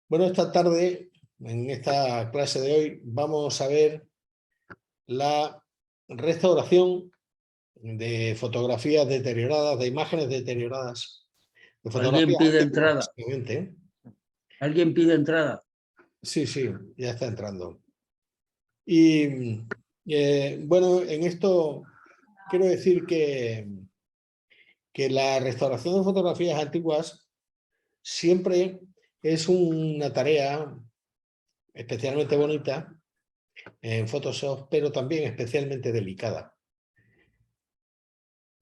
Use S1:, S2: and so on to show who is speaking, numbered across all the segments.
S1: Bueno, esta tarde, en esta clase de hoy, vamos a ver la restauración de fotografías deterioradas, de imágenes deterioradas, de
S2: Alguien
S1: fotografías
S2: pide
S1: antiguas,
S2: entrada.
S1: básicamente.
S2: Alguien pide entrada.
S1: Sí, sí, ya está entrando. Y bueno, en esto quiero decir que la restauración de fotografías antiguas siempre es una tarea especialmente bonita en Photoshop, pero también especialmente delicada.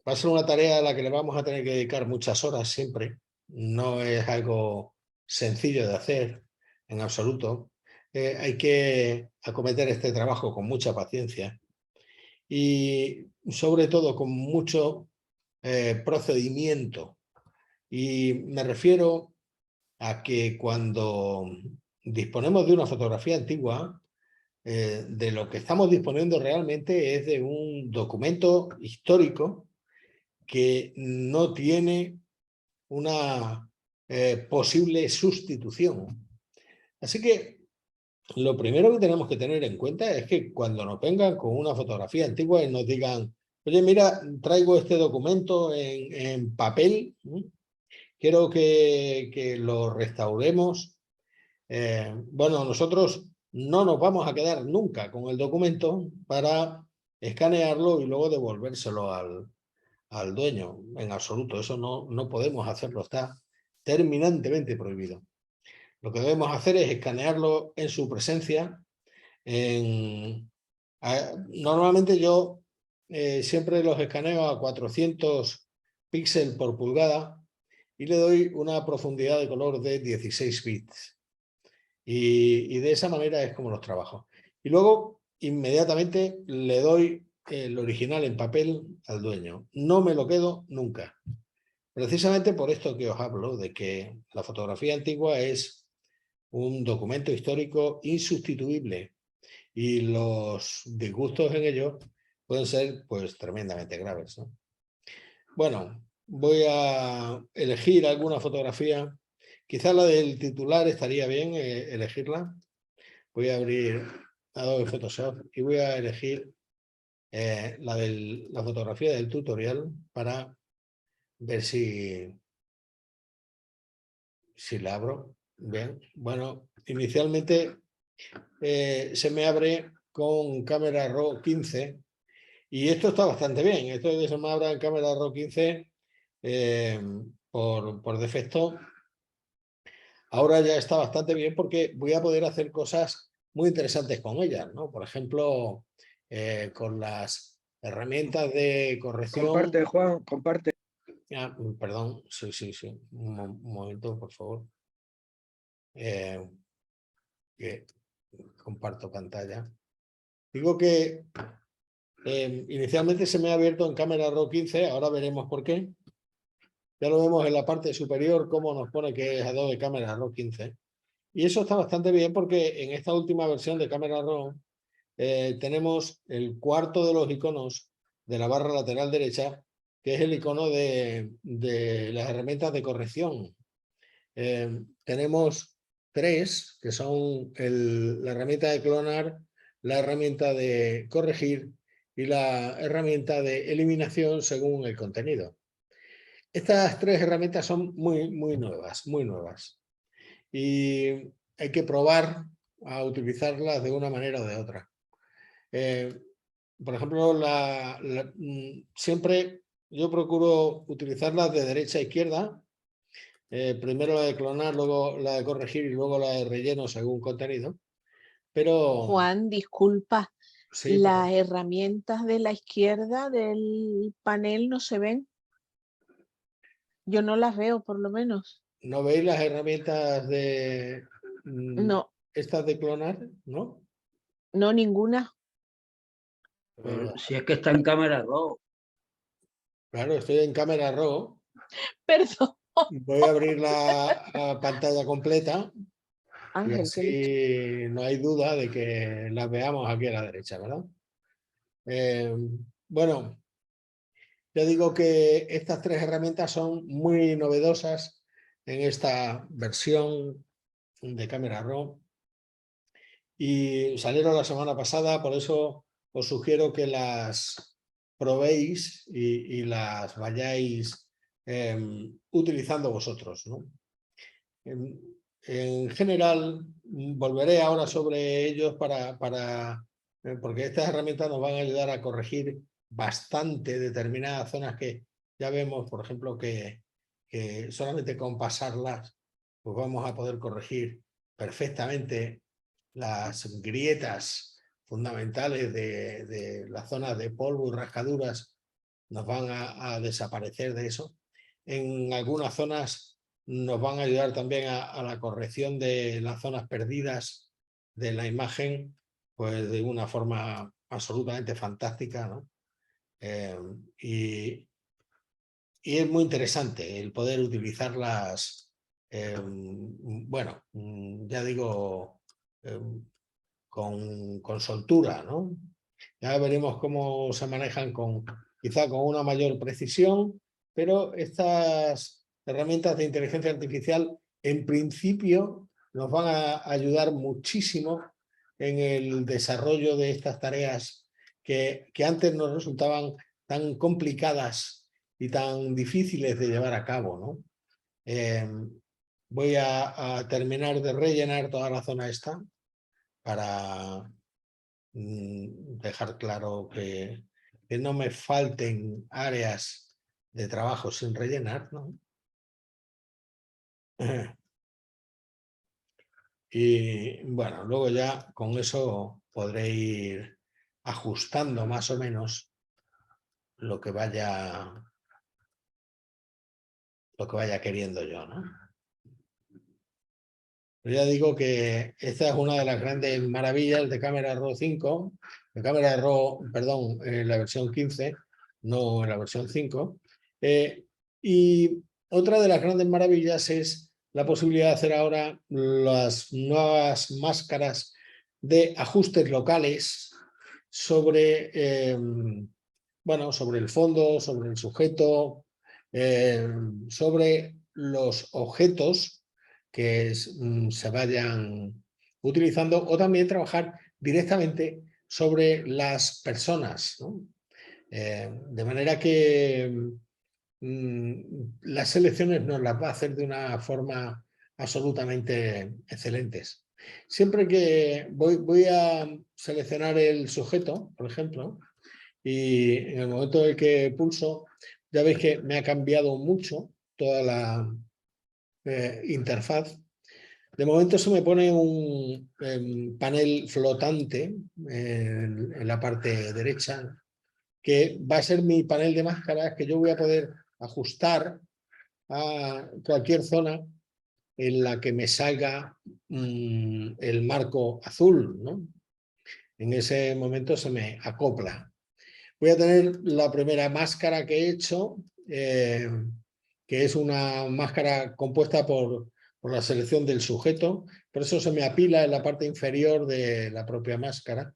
S1: Va a ser una tarea a la que le vamos a tener que dedicar muchas horas siempre. No es algo sencillo de hacer en absoluto. Hay que acometer este trabajo con mucha paciencia y sobre todo con mucho procedimiento. Y me refiero a que cuando disponemos de una fotografía antigua, de lo que estamos disponiendo realmente es de un documento histórico que no tiene una posible sustitución. Así que lo primero que tenemos que tener en cuenta es que cuando nos vengan con una fotografía antigua y nos digan, oye, mira, traigo este documento en papel, quiero que lo restauremos. Bueno, nosotros no nos vamos a quedar nunca con el documento para escanearlo y luego devolvérselo al dueño. En absoluto, eso no podemos hacerlo, está terminantemente prohibido. Lo que debemos hacer es escanearlo en su presencia. Normalmente yo siempre los escaneo a 400 píxeles por pulgada y le doy una profundidad de color de 16 bits. Y de esa manera es como los trabajo. Y luego inmediatamente le doy el original en papel al dueño. No me lo quedo nunca. Precisamente por esto que os hablo, de que la fotografía antigua es un documento histórico insustituible y los disgustos en ello pueden ser pues tremendamente graves, ¿no? Bueno, voy a elegir alguna fotografía. Quizá la del titular estaría bien elegirla. Voy a abrir Adobe Photoshop y voy a elegir la fotografía del tutorial para ver si la abro. Bien, bueno, inicialmente se me abre con cámara RAW 15 y esto está bastante bien. Esto de que se me abra en cámara RAW 15 por defecto. Ahora ya está bastante bien porque voy a poder hacer cosas muy interesantes con ellas, ¿no? Por ejemplo, con las herramientas de corrección.
S2: Comparte, Juan, comparte.
S1: Perdón, sí. Un momento, por favor. Que comparto pantalla. Digo que inicialmente se me ha abierto en cámara RAW 15, ahora veremos por qué. Ya lo vemos en la parte superior, cómo nos pone que es Adobe Cámara RAW 15. Y eso está bastante bien porque en esta última versión de Camera Raw tenemos el cuarto de los iconos de la barra lateral derecha, que es el icono de las herramientas de corrección. Tenemos tres, que son la herramienta de clonar, la herramienta de corregir y la herramienta de eliminación según el contenido. Estas tres herramientas son muy nuevas, muy nuevas. Y hay que probar a utilizarlas de una manera o de otra. Por ejemplo, siempre yo procuro utilizarlas de derecha a izquierda. Primero la de clonar, luego la de corregir y luego la de relleno según contenido. Pero
S3: Juan, disculpa,
S1: sí,
S3: las herramientas de la izquierda del panel no se ven. Yo no las veo, por lo menos.
S1: ¿no veis las herramientas de
S3: No,
S1: estas de clonar? ¿No?
S3: no ninguna.
S2: Si es que está en cámara RAW.
S1: Claro, estoy en cámara RAW.
S3: Perdón,
S1: Voy a abrir la pantalla completa. Y
S3: Ángel, ¿qué he dicho?
S1: así no hay duda de que las veamos aquí a la derecha, ¿verdad? Bueno, ya digo que estas tres herramientas son muy novedosas en esta versión de Camera Raw y salieron la semana pasada, por eso os sugiero que las probéis y las vayáis utilizando vosotros, ¿no? En general, volveré ahora sobre ellos porque estas herramientas nos van a ayudar a corregir bastante determinadas zonas que ya vemos, por ejemplo, que solamente con pasarlas pues vamos a poder corregir perfectamente las grietas fundamentales de las zonas de polvo y rascaduras, nos van a desaparecer de eso. En algunas zonas nos van a ayudar también a la corrección de las zonas perdidas de la imagen, pues de una forma absolutamente fantástica, ¿no? Y es muy interesante el poder utilizarlas, bueno, ya digo, con soltura, ¿no? Ya veremos cómo se manejan quizá con una mayor precisión, pero estas herramientas de inteligencia artificial en principio nos van a ayudar muchísimo en el desarrollo de estas tareas que antes nos resultaban tan complicadas y tan difíciles de llevar a cabo, ¿no? Voy a terminar de rellenar toda la zona esta para dejar claro que no me falten áreas de trabajo sin rellenar, ¿no? Y bueno, luego ya con eso podré ir ajustando más o menos lo que vaya queriendo yo, ¿no? Pero ya digo que esta es una de las grandes maravillas de Camera Raw 5, de Camera Raw, perdón, en la versión 15, no en la versión 5. Y otra de las grandes maravillas es la posibilidad de hacer ahora las nuevas máscaras de ajustes locales sobre, bueno, sobre el fondo, sobre el sujeto, sobre los objetos que se vayan utilizando, o también trabajar directamente sobre las personas, ¿no? De manera que las selecciones nos las va a hacer de una forma absolutamente excelentes. Siempre que voy a seleccionar el sujeto, por ejemplo, y en el momento en que pulso, ya veis que me ha cambiado mucho toda la interfaz. De momento se me pone un panel flotante en la parte derecha, que va a ser mi panel de máscaras que yo voy a poder ajustar a cualquier zona en la que me salga el marco azul, ¿no? En ese momento se me acopla. Voy a tener la primera máscara que he hecho, que es una máscara compuesta por la selección del sujeto, por eso se me apila en la parte inferior de la propia máscara.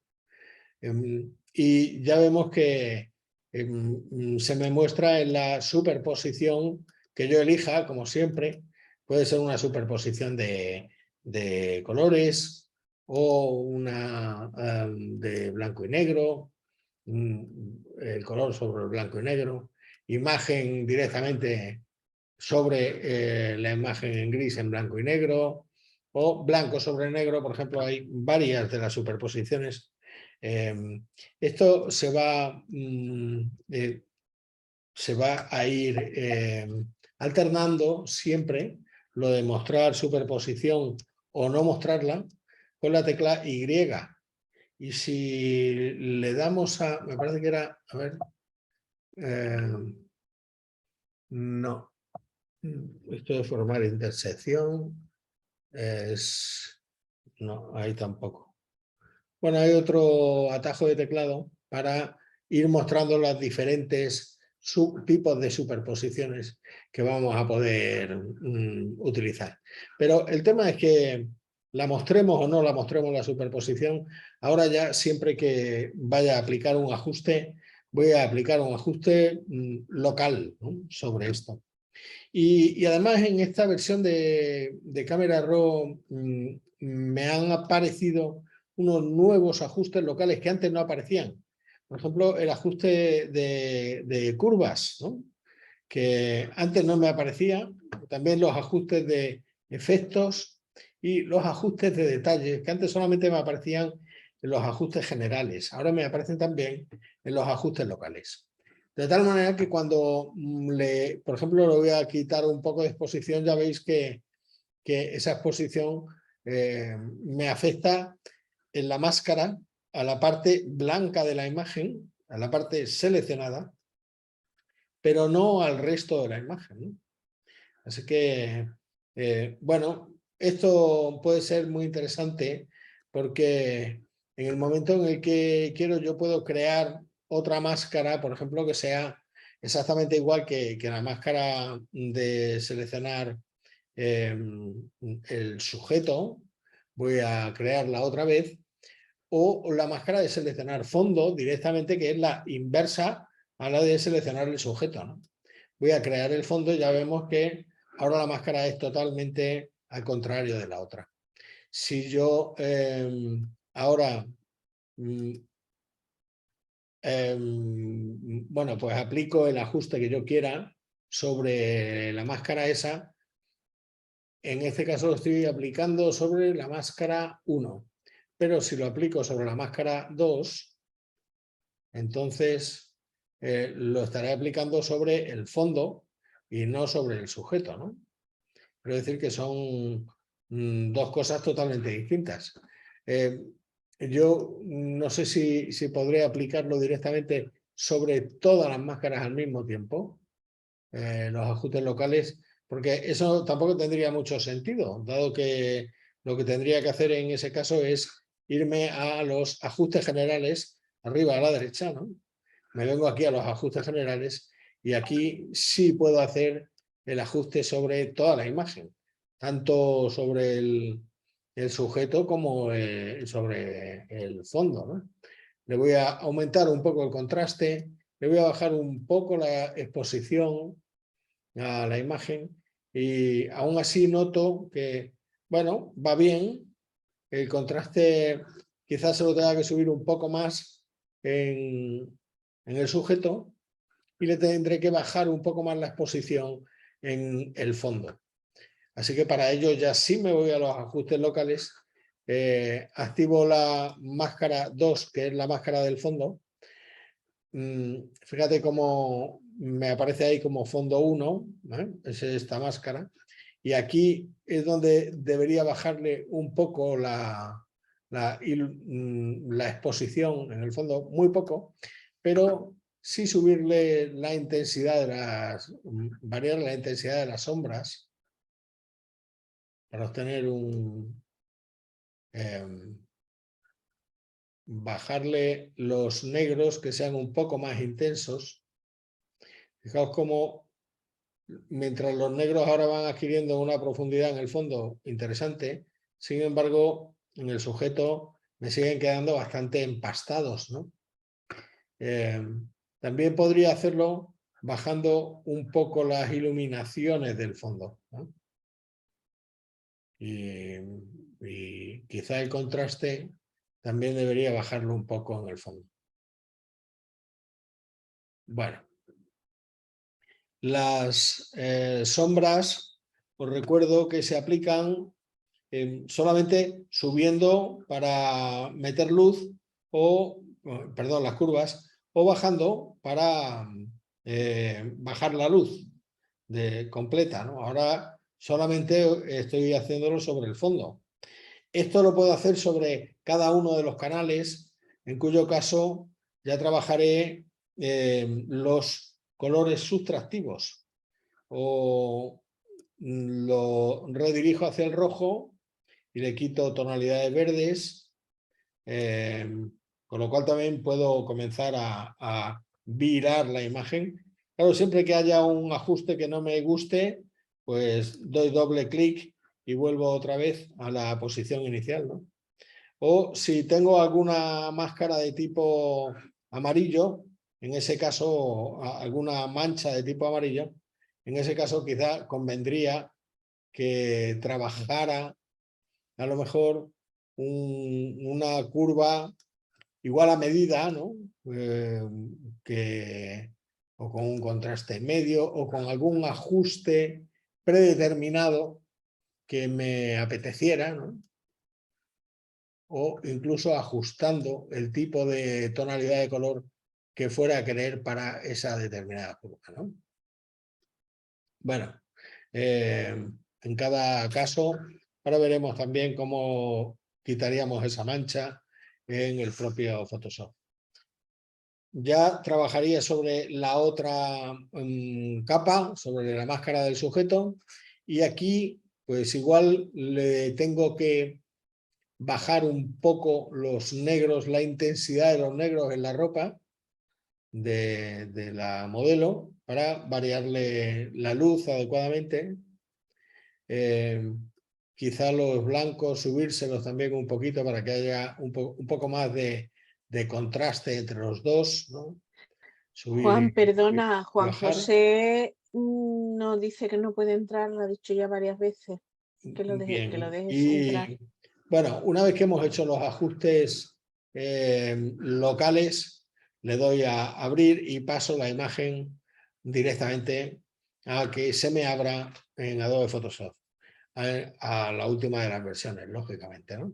S1: Y ya vemos que se me muestra en la superposición que yo elija, como siempre. Puede ser una superposición de colores o una de blanco y negro, el color sobre el blanco y negro, imagen directamente sobre la imagen en gris en blanco y negro, o blanco sobre negro. Por ejemplo, hay varias de las superposiciones. Esto se va a ir alternando siempre lo de mostrar superposición o no mostrarla con la tecla Y. Y si le damos a, me parece que era, a ver, no, esto de formar intersección no, ahí tampoco. Bueno, hay otro atajo de teclado para ir mostrando los diferentes subtipos de superposiciones que vamos a poder utilizar. Pero el tema es que la mostremos o no la mostremos la superposición, ahora ya siempre que vaya a aplicar un ajuste, voy a aplicar un ajuste local, ¿no?, sobre esto. Y además en esta versión de Camera Raw me han aparecido unos nuevos ajustes locales que antes no aparecían. Por ejemplo, el ajuste de curvas, ¿no? Que antes no me aparecía. También los ajustes de efectos y los ajustes de detalles, que antes solamente me aparecían en los ajustes generales. Ahora me aparecen también en los ajustes locales. De tal manera que cuando, por ejemplo, le voy a quitar un poco de exposición, ya veis que esa exposición me afecta en la máscara a la parte blanca de la imagen, a la parte seleccionada, pero no al resto de la imagen, ¿no? Así que, bueno, esto puede ser muy interesante porque en el momento en el que quiero yo puedo crear otra máscara, por ejemplo, que sea exactamente igual que la máscara de seleccionar el sujeto, voy a crearla otra vez, o la máscara de seleccionar fondo directamente, que es la inversa a la de seleccionar el sujeto, ¿no? Voy a crear el fondo y ya vemos que ahora la máscara es totalmente al contrario de la otra. Si yo ahora bueno, pues aplico el ajuste que yo quiera sobre la máscara esa, en este caso lo estoy aplicando sobre la máscara 1, pero si lo aplico sobre la máscara 2, entonces lo estaré aplicando sobre el fondo y no sobre el sujeto, ¿no? Quiero decir que son dos cosas totalmente distintas. Yo no sé si podré aplicarlo directamente sobre todas las máscaras al mismo tiempo, los ajustes locales, porque eso tampoco tendría mucho sentido, dado que lo que tendría que hacer en ese caso es irme a los ajustes generales, arriba a la derecha, ¿no? Me vengo aquí a los ajustes generales y aquí sí puedo hacer el ajuste sobre toda la imagen, tanto sobre el sujeto como sobre el fondo, ¿no? Le voy a aumentar un poco el contraste, le voy a bajar un poco la exposición a la imagen y aún así noto que, bueno, va bien. El contraste quizás se lo tenga que subir un poco más en el sujeto y le tendré que bajar un poco más la exposición en el fondo. Así que para ello ya sí me voy a los ajustes locales, activo la máscara 2, que es la máscara del fondo. Fíjate cómo me aparece ahí como fondo 1, ¿eh? Es esta máscara. Y aquí es donde debería bajarle un poco la exposición, en el fondo muy poco, pero sí subirle la intensidad de variar la intensidad de las sombras para obtener bajarle los negros que sean un poco más intensos. Fijaos cómo mientras los negros ahora van adquiriendo una profundidad en el fondo interesante, sin embargo, en el sujeto me siguen quedando bastante empastados, ¿no? También podría hacerlo bajando un poco las iluminaciones del fondo, ¿no? Y quizá el contraste también debería bajarlo un poco en el fondo. Bueno. Las sombras, os recuerdo que se aplican solamente subiendo para meter luz o, perdón, las curvas, o bajando para bajar la luz completa, ¿no? Ahora solamente estoy haciéndolo sobre el fondo. Esto lo puedo hacer sobre cada uno de los canales, en cuyo caso ya trabajaré los colores sustractivos, o lo redirijo hacia el rojo y le quito tonalidades verdes, con lo cual también puedo comenzar a virar la imagen. Claro, siempre que haya un ajuste que no me guste, pues doy doble clic y vuelvo otra vez a la posición inicial, ¿no? O si tengo alguna máscara de tipo amarillo, en ese caso alguna mancha de tipo amarillo, En ese caso quizá convendría que trabajara a lo mejor una curva igual a medida, ¿no? O con un contraste medio o con algún ajuste predeterminado que me apeteciera, ¿no? O incluso ajustando el tipo de tonalidad de color que fuera a querer para esa determinada curva, ¿no? Bueno, en cada caso, ahora veremos también cómo quitaríamos esa mancha en el propio Photoshop. Ya trabajaría sobre la otra capa, sobre la máscara del sujeto, y aquí pues igual le tengo que bajar un poco los negros, la intensidad de los negros en la ropa de la modelo para variarle la luz adecuadamente. Quizá los blancos subírselos también un poquito para que haya un poco más de contraste entre los dos, ¿no?
S3: Juan, perdona, Juan
S1: bajar.
S3: José nos dice que no puede entrar, lo ha dicho ya varias veces, que lo dejes entrar.
S1: Bueno, una vez que hemos hecho los ajustes locales, le doy a abrir y paso la imagen directamente a que se me abra en Adobe Photoshop, a la última de las versiones, lógicamente, ¿no?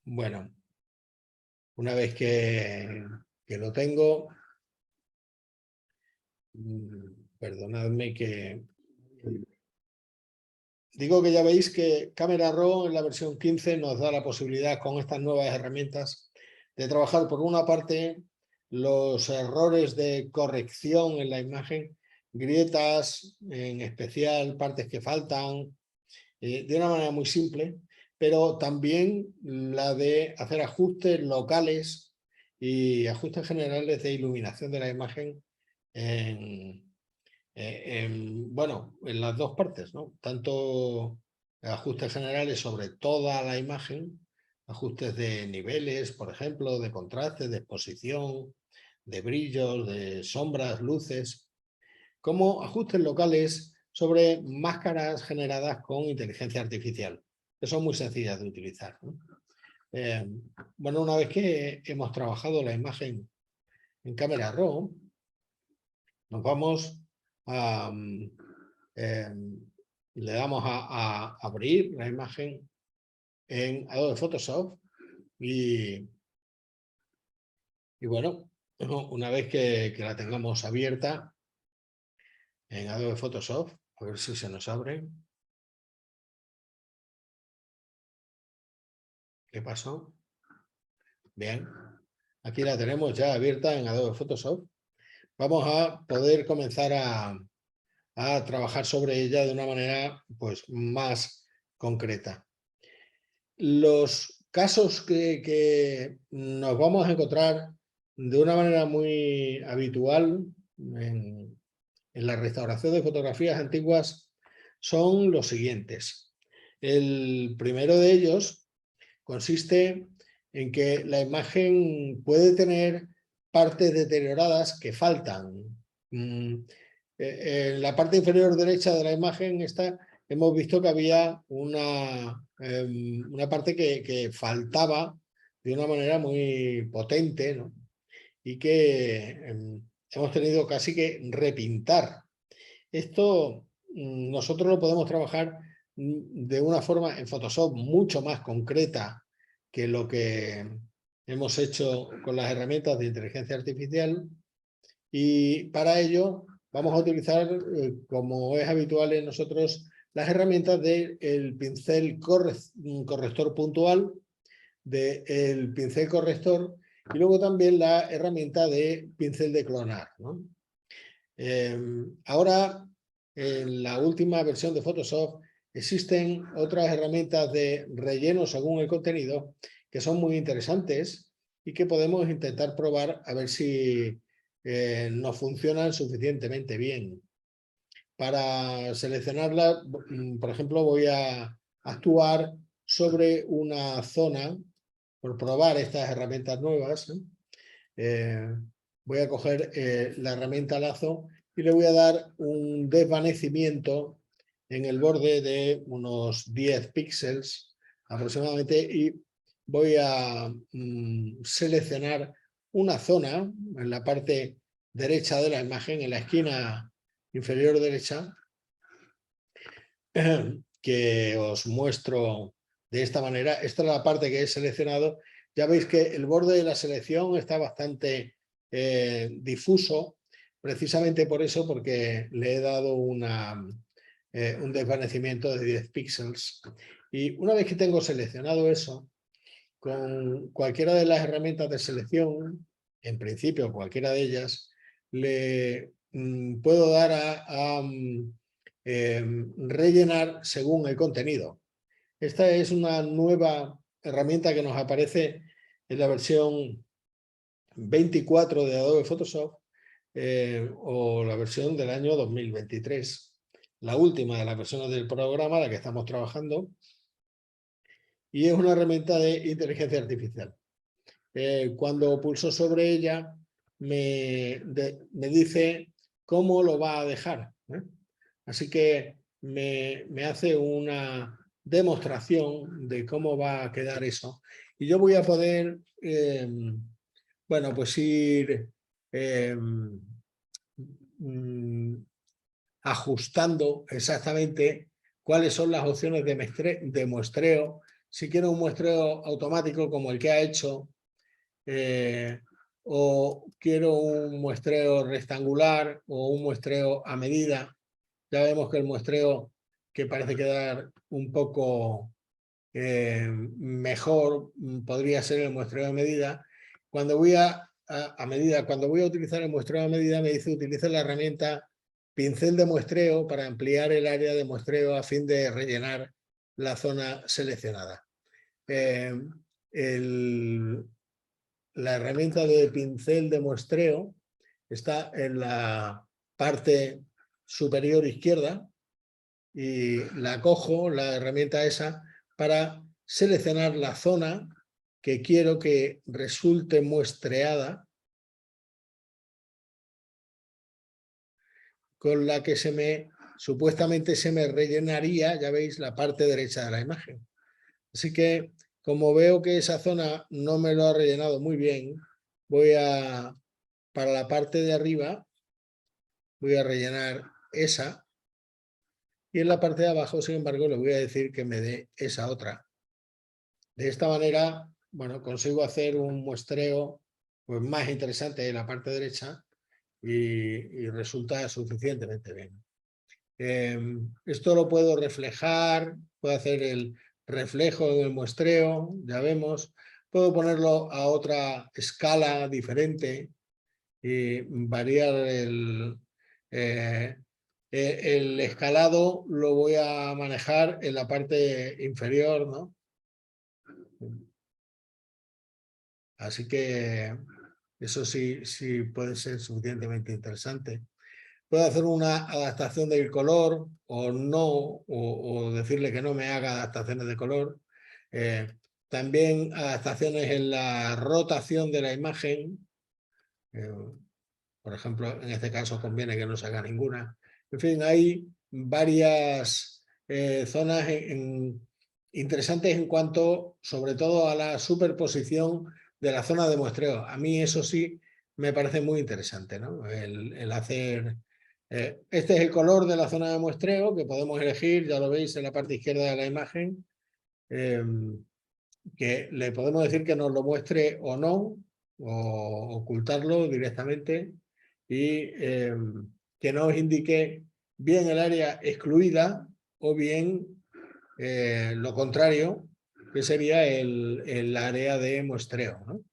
S1: Bueno, una vez que lo tengo, perdonadme que... Digo que ya veis que Camera Raw en la versión 15 nos da la posibilidad con estas nuevas herramientas de trabajar por una parte los errores de corrección en la imagen, grietas en especial, partes que faltan, de una manera muy simple, pero también la de hacer ajustes locales y ajustes generales de iluminación de la imagen bueno, en las dos partes, ¿no? Tanto ajustes generales sobre toda la imagen, ajustes de niveles, por ejemplo, de contraste, de exposición, de brillos, de sombras, luces, como ajustes locales sobre máscaras generadas con inteligencia artificial, que son muy sencillas de utilizar, ¿no? Bueno, una vez que hemos trabajado la imagen en Camera Raw, nos vamos a... le damos a abrir la imagen en Adobe Photoshop y bueno, una vez que la tengamos abierta en Adobe Photoshop, a ver si se nos abre. ¿Qué pasó? Bien, aquí la tenemos ya abierta en Adobe Photoshop. Vamos a poder comenzar a trabajar sobre ella de una manera pues más concreta. Los casos que nos vamos a encontrar de una manera muy habitual en la restauración de fotografías antiguas son los siguientes. El primero de ellos consiste en que la imagen puede tener partes deterioradas que faltan. En la parte inferior derecha de la imagen hemos visto que había una parte que faltaba de una manera muy potente, ¿no? Y que hemos tenido casi que repintar. Esto nosotros lo podemos trabajar de una forma en Photoshop mucho más concreta que lo que hemos hecho con las herramientas de inteligencia artificial, y para ello vamos a utilizar, como es habitual en nosotros, las herramientas del pincel corrector puntual, del pincel corrector y luego también la herramienta de pincel de clonar, ¿no? Ahora, en la última versión de Photoshop, existen otras herramientas de relleno según el contenido que son muy interesantes y que podemos intentar probar a ver si nos funcionan suficientemente bien. Para seleccionarla, por ejemplo, voy a actuar sobre una zona, por probar estas herramientas nuevas. Voy a coger la herramienta lazo y le voy a dar un desvanecimiento en el borde de unos 10 píxeles aproximadamente y voy a seleccionar una zona en la parte derecha de la imagen, en la esquina inferior derecha, que os muestro de esta manera. Esta es la parte que he seleccionado. Ya veis que el borde de la selección está bastante difuso, precisamente por eso, porque le he dado un desvanecimiento de 10 píxeles. Y una vez que tengo seleccionado eso, con cualquiera de las herramientas de selección, en principio cualquiera de ellas, le puedo dar a rellenar según el contenido. Esta es una nueva herramienta que nos aparece en la versión 24 de Adobe Photoshop o la versión del año 2023, la última de las versiones del programa, la que estamos trabajando, y es una herramienta de inteligencia artificial. Cuando pulso sobre ella, me dice cómo lo va a dejar, ¿eh? Así que me hace una demostración de cómo va a quedar eso. Y yo voy a poder, bueno, pues ir ajustando exactamente cuáles son las opciones de muestreo. Si quiero un muestreo automático como el que ha hecho, o quiero un muestreo rectangular o un muestreo a medida. Ya vemos que el muestreo, que parece quedar un poco mejor, podría ser el muestreo a medida. Cuando voy cuando voy a utilizar el muestreo a medida, me dice utiliza la herramienta pincel de muestreo para ampliar el área de muestreo a fin de rellenar la zona seleccionada. La herramienta de pincel de muestreo está en la parte superior izquierda y la cojo, la herramienta esa, para seleccionar la zona que quiero que resulte muestreada, con la que supuestamente se me rellenaría, ya veis, la parte derecha de la imagen. Así que, como veo que esa zona no me lo ha rellenado muy bien, para la parte de arriba, voy a rellenar esa. Y en la parte de abajo, sin embargo, le voy a decir que me dé esa otra. De esta manera, bueno, consigo hacer un muestreo pues, más interesante en la parte derecha y resulta suficientemente bien. Esto lo puedo reflejar, puedo hacer el reflejo en el muestreo, ya vemos. Puedo ponerlo a otra escala diferente y variar el escalado. Lo voy a manejar en la parte inferior, ¿no? Así que eso sí puede ser suficientemente interesante. Puedo hacer una adaptación del color o no, o decirle que no me haga adaptaciones de color. También adaptaciones en la rotación de la imagen. Por ejemplo, en este caso conviene que no se haga ninguna. En fin, hay varias zonas interesantes en cuanto, sobre todo, a la superposición de la zona de muestreo. A mí eso sí me parece muy interesante, ¿no? El hacer... este es el color de la zona de muestreo que podemos elegir, ya lo veis en la parte izquierda de la imagen, que le podemos decir que nos lo muestre o no, o ocultarlo directamente, y que nos indique bien el área excluida o bien lo contrario, que sería el área de muestreo, ¿no?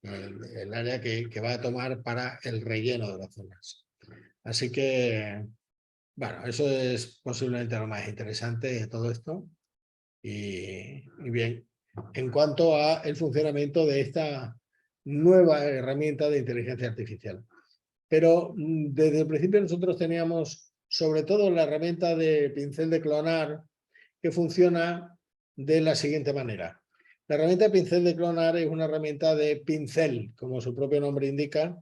S1: El área que va a tomar para el relleno de las zonas. Así que, bueno, eso es posiblemente lo más interesante de todo esto. Y bien, en cuanto a el funcionamiento de esta nueva herramienta de inteligencia artificial. Pero desde el principio nosotros teníamos sobre todo la herramienta de pincel de clonar, que funciona de la siguiente manera. La herramienta de pincel de clonar es una herramienta de pincel, como su propio nombre indica,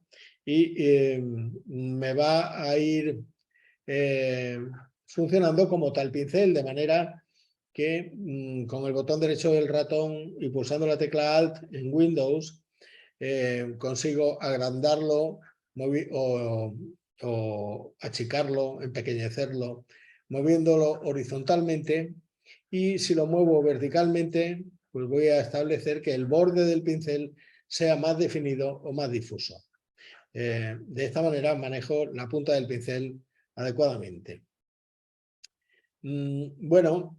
S1: y me va a ir funcionando como tal pincel, de manera que con el botón derecho del ratón y pulsando la tecla Alt en Windows consigo agrandarlo o achicarlo, empequeñecerlo, moviéndolo horizontalmente, y si lo muevo verticalmente, pues voy a establecer que el borde del pincel sea más definido o más difuso. De esta manera manejo la punta del pincel adecuadamente. Bueno,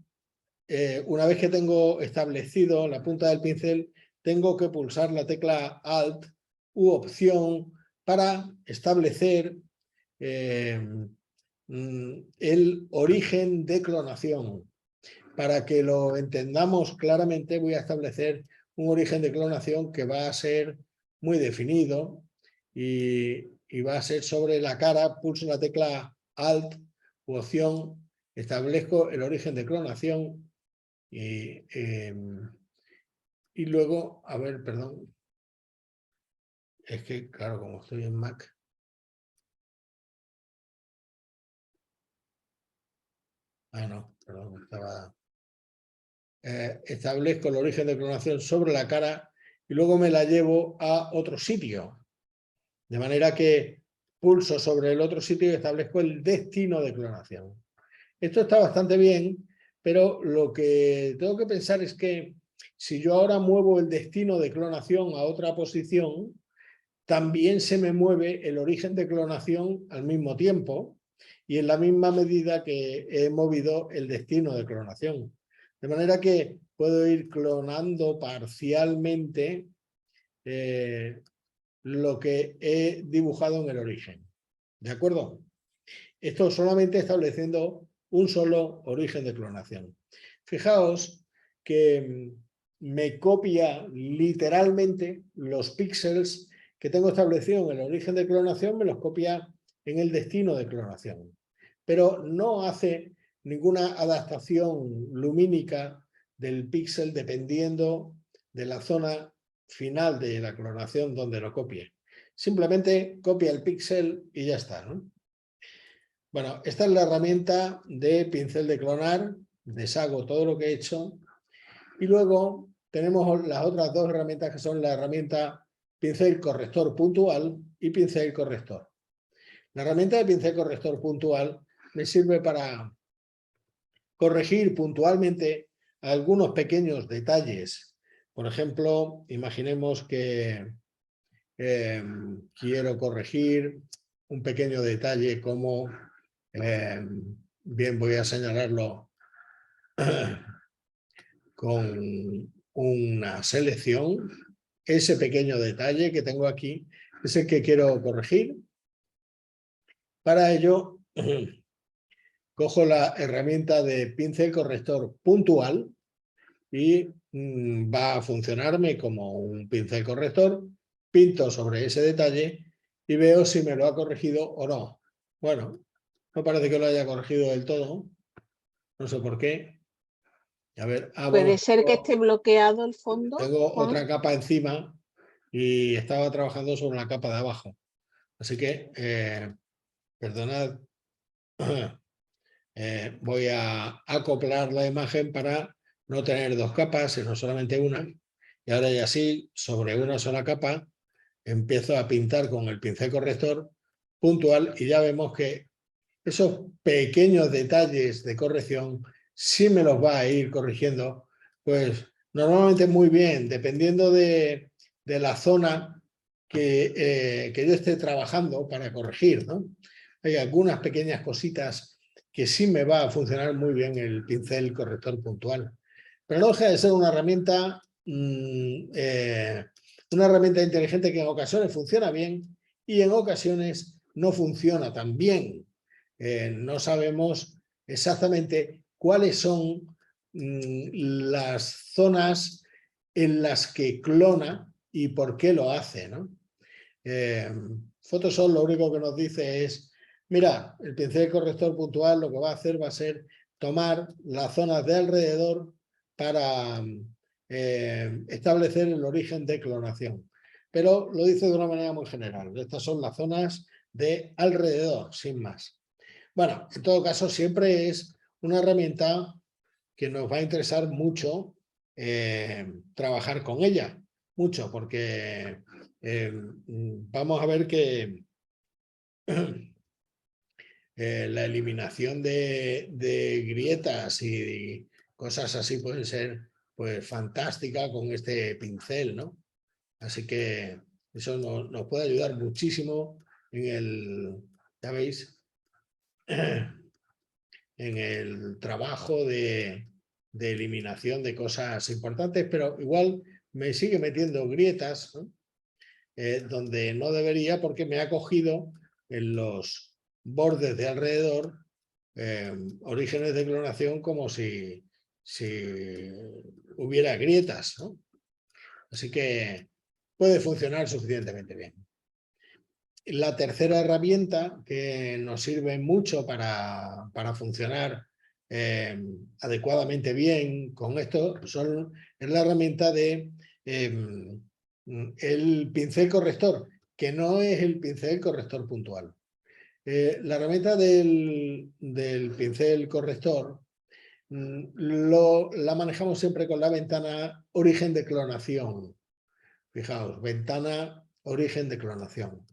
S1: una vez que tengo establecido la punta del pincel, tengo que pulsar la tecla Alt u Opción para establecer el origen de clonación. Para que lo entendamos claramente, voy a establecer un origen de clonación que va a ser muy definido y va a ser sobre la cara. Pulso la tecla Alt u Opción, establezco el origen de clonación y luego, a ver, perdón, es que claro, como estoy en Mac, no, perdón, estaba... establezco el origen de clonación sobre la cara y luego me la llevo a otro sitio. De manera que pulso sobre el otro sitio y establezco el destino de clonación. Esto está bastante bien, pero lo que tengo que pensar es que si yo ahora muevo el destino de clonación a otra posición, también se me mueve el origen de clonación al mismo tiempo y en la misma medida que he movido el destino de clonación. De manera que puedo ir clonando parcialmente lo que he dibujado en el origen. ¿De acuerdo? Esto solamente estableciendo un solo origen de clonación. Fijaos que me copia literalmente los píxeles que tengo establecido en el origen de clonación, me los copia en el destino de clonación. Pero no hace ninguna adaptación lumínica del píxel dependiendo de la zona final de la clonación donde lo copie. Simplemente copia el píxel y ya está, ¿no? Bueno, esta es la herramienta de pincel de clonar. Deshago todo lo que he hecho. Y luego tenemos las otras dos herramientas que son la herramienta pincel corrector puntual y pincel corrector. La herramienta de pincel corrector puntual me sirve para corregir puntualmente algunos pequeños detalles. Por ejemplo, imaginemos que quiero corregir un pequeño detalle como, bien, voy a señalarlo con una selección. Ese pequeño detalle que tengo aquí es el que quiero corregir. Para ello, cojo la herramienta de pincel corrector puntual y va a funcionarme como un pincel corrector. Pinto sobre ese detalle y veo si me lo ha corregido o no. Bueno, no parece que lo haya corregido del todo. No sé por qué. A ver,
S3: Puede
S1: bueno,
S3: ser que esté bloqueado el fondo.
S1: tengo
S3: Juan.
S1: otra capa encima y estaba trabajando sobre la capa de abajo. Así que, perdonad, voy a acoplar la imagen para no tener dos capas, sino solamente una. Y ahora ya sí, sobre una sola capa, empiezo a pintar con el pincel corrector puntual y ya vemos que esos pequeños detalles de corrección sí me los va a ir corrigiendo, pues normalmente muy bien, dependiendo de la zona que yo esté trabajando para corregir, ¿no? Hay algunas pequeñas cositas que sí me va a funcionar muy bien el pincel corrector puntual. Pero no deja de ser una herramienta inteligente que en ocasiones funciona bien y en ocasiones no funciona tan bien. No sabemos exactamente cuáles son las zonas en las que clona y por qué lo hace, ¿no? Photoshop lo único que nos dice es, mira, el pincel corrector puntual lo que va a hacer va a ser tomar las zonas de alrededor para establecer el origen de clonación. pero lo dice de una manera muy general. Estas son las zonas de alrededor, sin más. Bueno, en todo caso, siempre es una herramienta que nos va a interesar mucho trabajar con ella, mucho, porque vamos a ver que la eliminación de grietas y cosas así pueden ser pues fantástica con este pincel, ¿no? Así que eso nos puede ayudar muchísimo en el, ya veis, en el trabajo de eliminación de cosas importantes, pero igual me sigue metiendo grietas, ¿no? Donde no debería, porque me ha cogido en los bordes de alrededor orígenes de clonación como si hubiera grietas, ¿no? Así que puede funcionar suficientemente bien. La tercera herramienta que nos sirve mucho para funcionar adecuadamente bien con esto es la herramienta de el pincel corrector, que no es el pincel corrector puntual. La herramienta del pincel corrector la manejamos siempre con la ventana origen de clonación. Fijaos, ventana origen de clonación.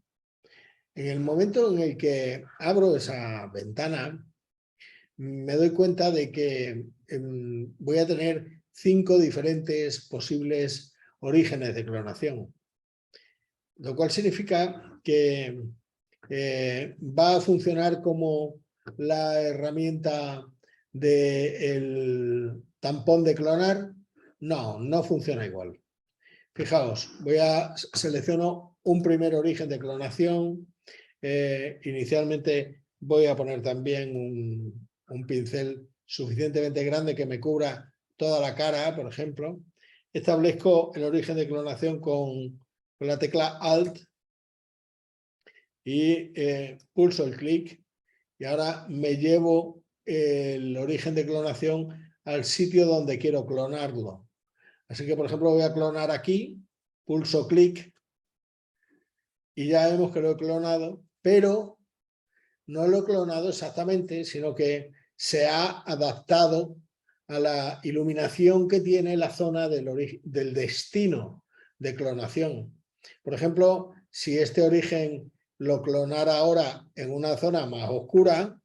S1: En el momento en el que abro esa ventana, me doy cuenta de que voy a tener 5 diferentes posibles orígenes de clonación. Lo cual significa que va a funcionar como la herramienta del tampón de clonar. No, no funciona igual. Fijaos, selecciono un primer origen de clonación. Inicialmente voy a poner también un pincel suficientemente grande que me cubra toda la cara, por ejemplo. Establezco el origen de clonación con la tecla Alt y pulso el clic y ahora me llevo el origen de clonación al sitio donde quiero clonarlo. Así que, por ejemplo, voy a clonar aquí, pulso clic y ya vemos que lo he clonado, pero no lo he clonado exactamente, sino que se ha adaptado a la iluminación que tiene la zona del destino de clonación. Por ejemplo, si este origen lo clonara ahora en una zona más oscura,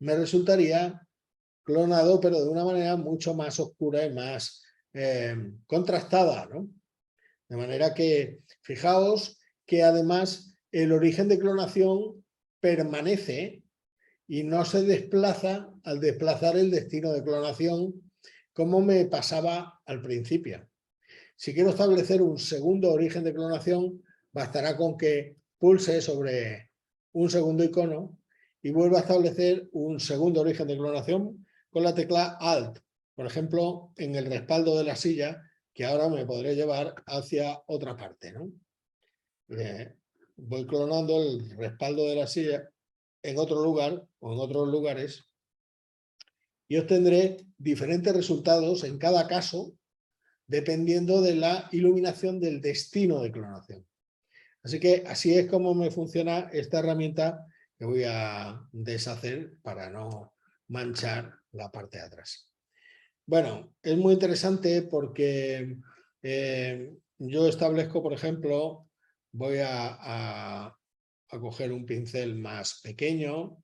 S1: me resultaría clonado, pero de una manera mucho más oscura y más contrastada, ¿no? De manera que, fijaos que además el origen de clonación permanece y no se desplaza al desplazar el destino de clonación como me pasaba al principio. Si quiero establecer un segundo origen de clonación, bastará con que pulse sobre un segundo icono y vuelva a establecer un segundo origen de clonación con la tecla Alt. Por ejemplo, en el respaldo de la silla, que ahora me podré llevar hacia otra parte, ¿no? Voy clonando el respaldo de la silla en otro lugar o en otros lugares y obtendré diferentes resultados en cada caso dependiendo de la iluminación del destino de clonación. Así que así es como me funciona esta herramienta que voy a deshacer para no manchar la parte de atrás. Bueno, es muy interesante porque yo establezco, por ejemplo, voy a coger un pincel más pequeño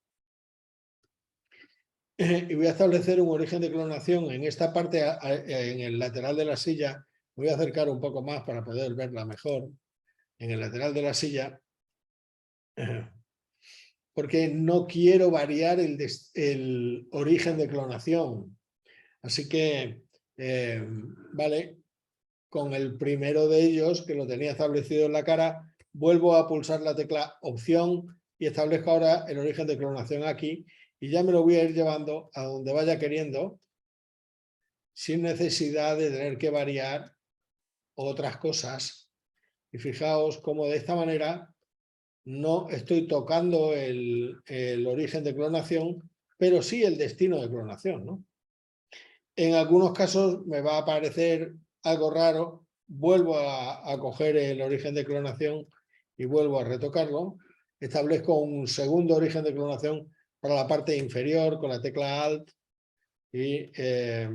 S1: y voy a establecer un origen de clonación en esta parte, en el lateral de la silla. Voy a acercar un poco más para poder verla mejor. En el lateral de la silla, porque no quiero variar el origen de clonación. Así que, vale, con el primero de ellos, que lo tenía establecido en la cara, vuelvo a pulsar la tecla Opción y establezco ahora el origen de clonación aquí y ya me lo voy a ir llevando a donde vaya queriendo sin necesidad de tener que variar otras cosas. Y fijaos cómo de esta manera no estoy tocando el origen de clonación, pero sí el destino de clonación, ¿no? En algunos casos me va a parecer algo raro vuelvo a coger el origen de clonación y vuelvo a retocarlo. Establezco un segundo origen de clonación para la parte inferior con la tecla Alt y de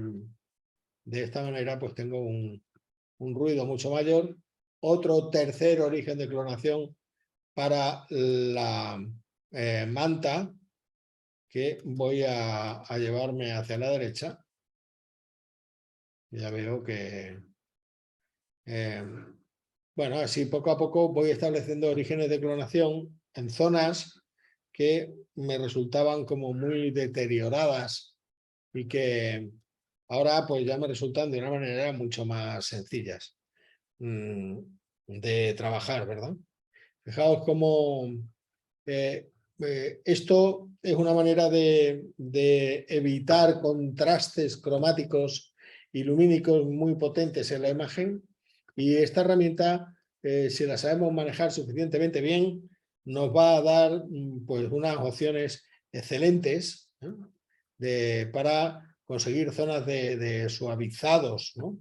S1: esta manera pues tengo un ruido mucho mayor. Otro tercer origen de clonación para la manta que voy a llevarme hacia la derecha. Ya veo que bueno, así poco a poco voy estableciendo orígenes de clonación en zonas que me resultaban como muy deterioradas y que ahora pues ya me resultan de una manera mucho más sencillas de trabajar, ¿verdad? Fijaos cómo esto es una manera de evitar contrastes cromáticos y lumínicos muy potentes en la imagen, y esta herramienta, si la sabemos manejar suficientemente bien, nos va a dar pues unas opciones excelentes, ¿no? Para conseguir zonas de suavizados, ¿no?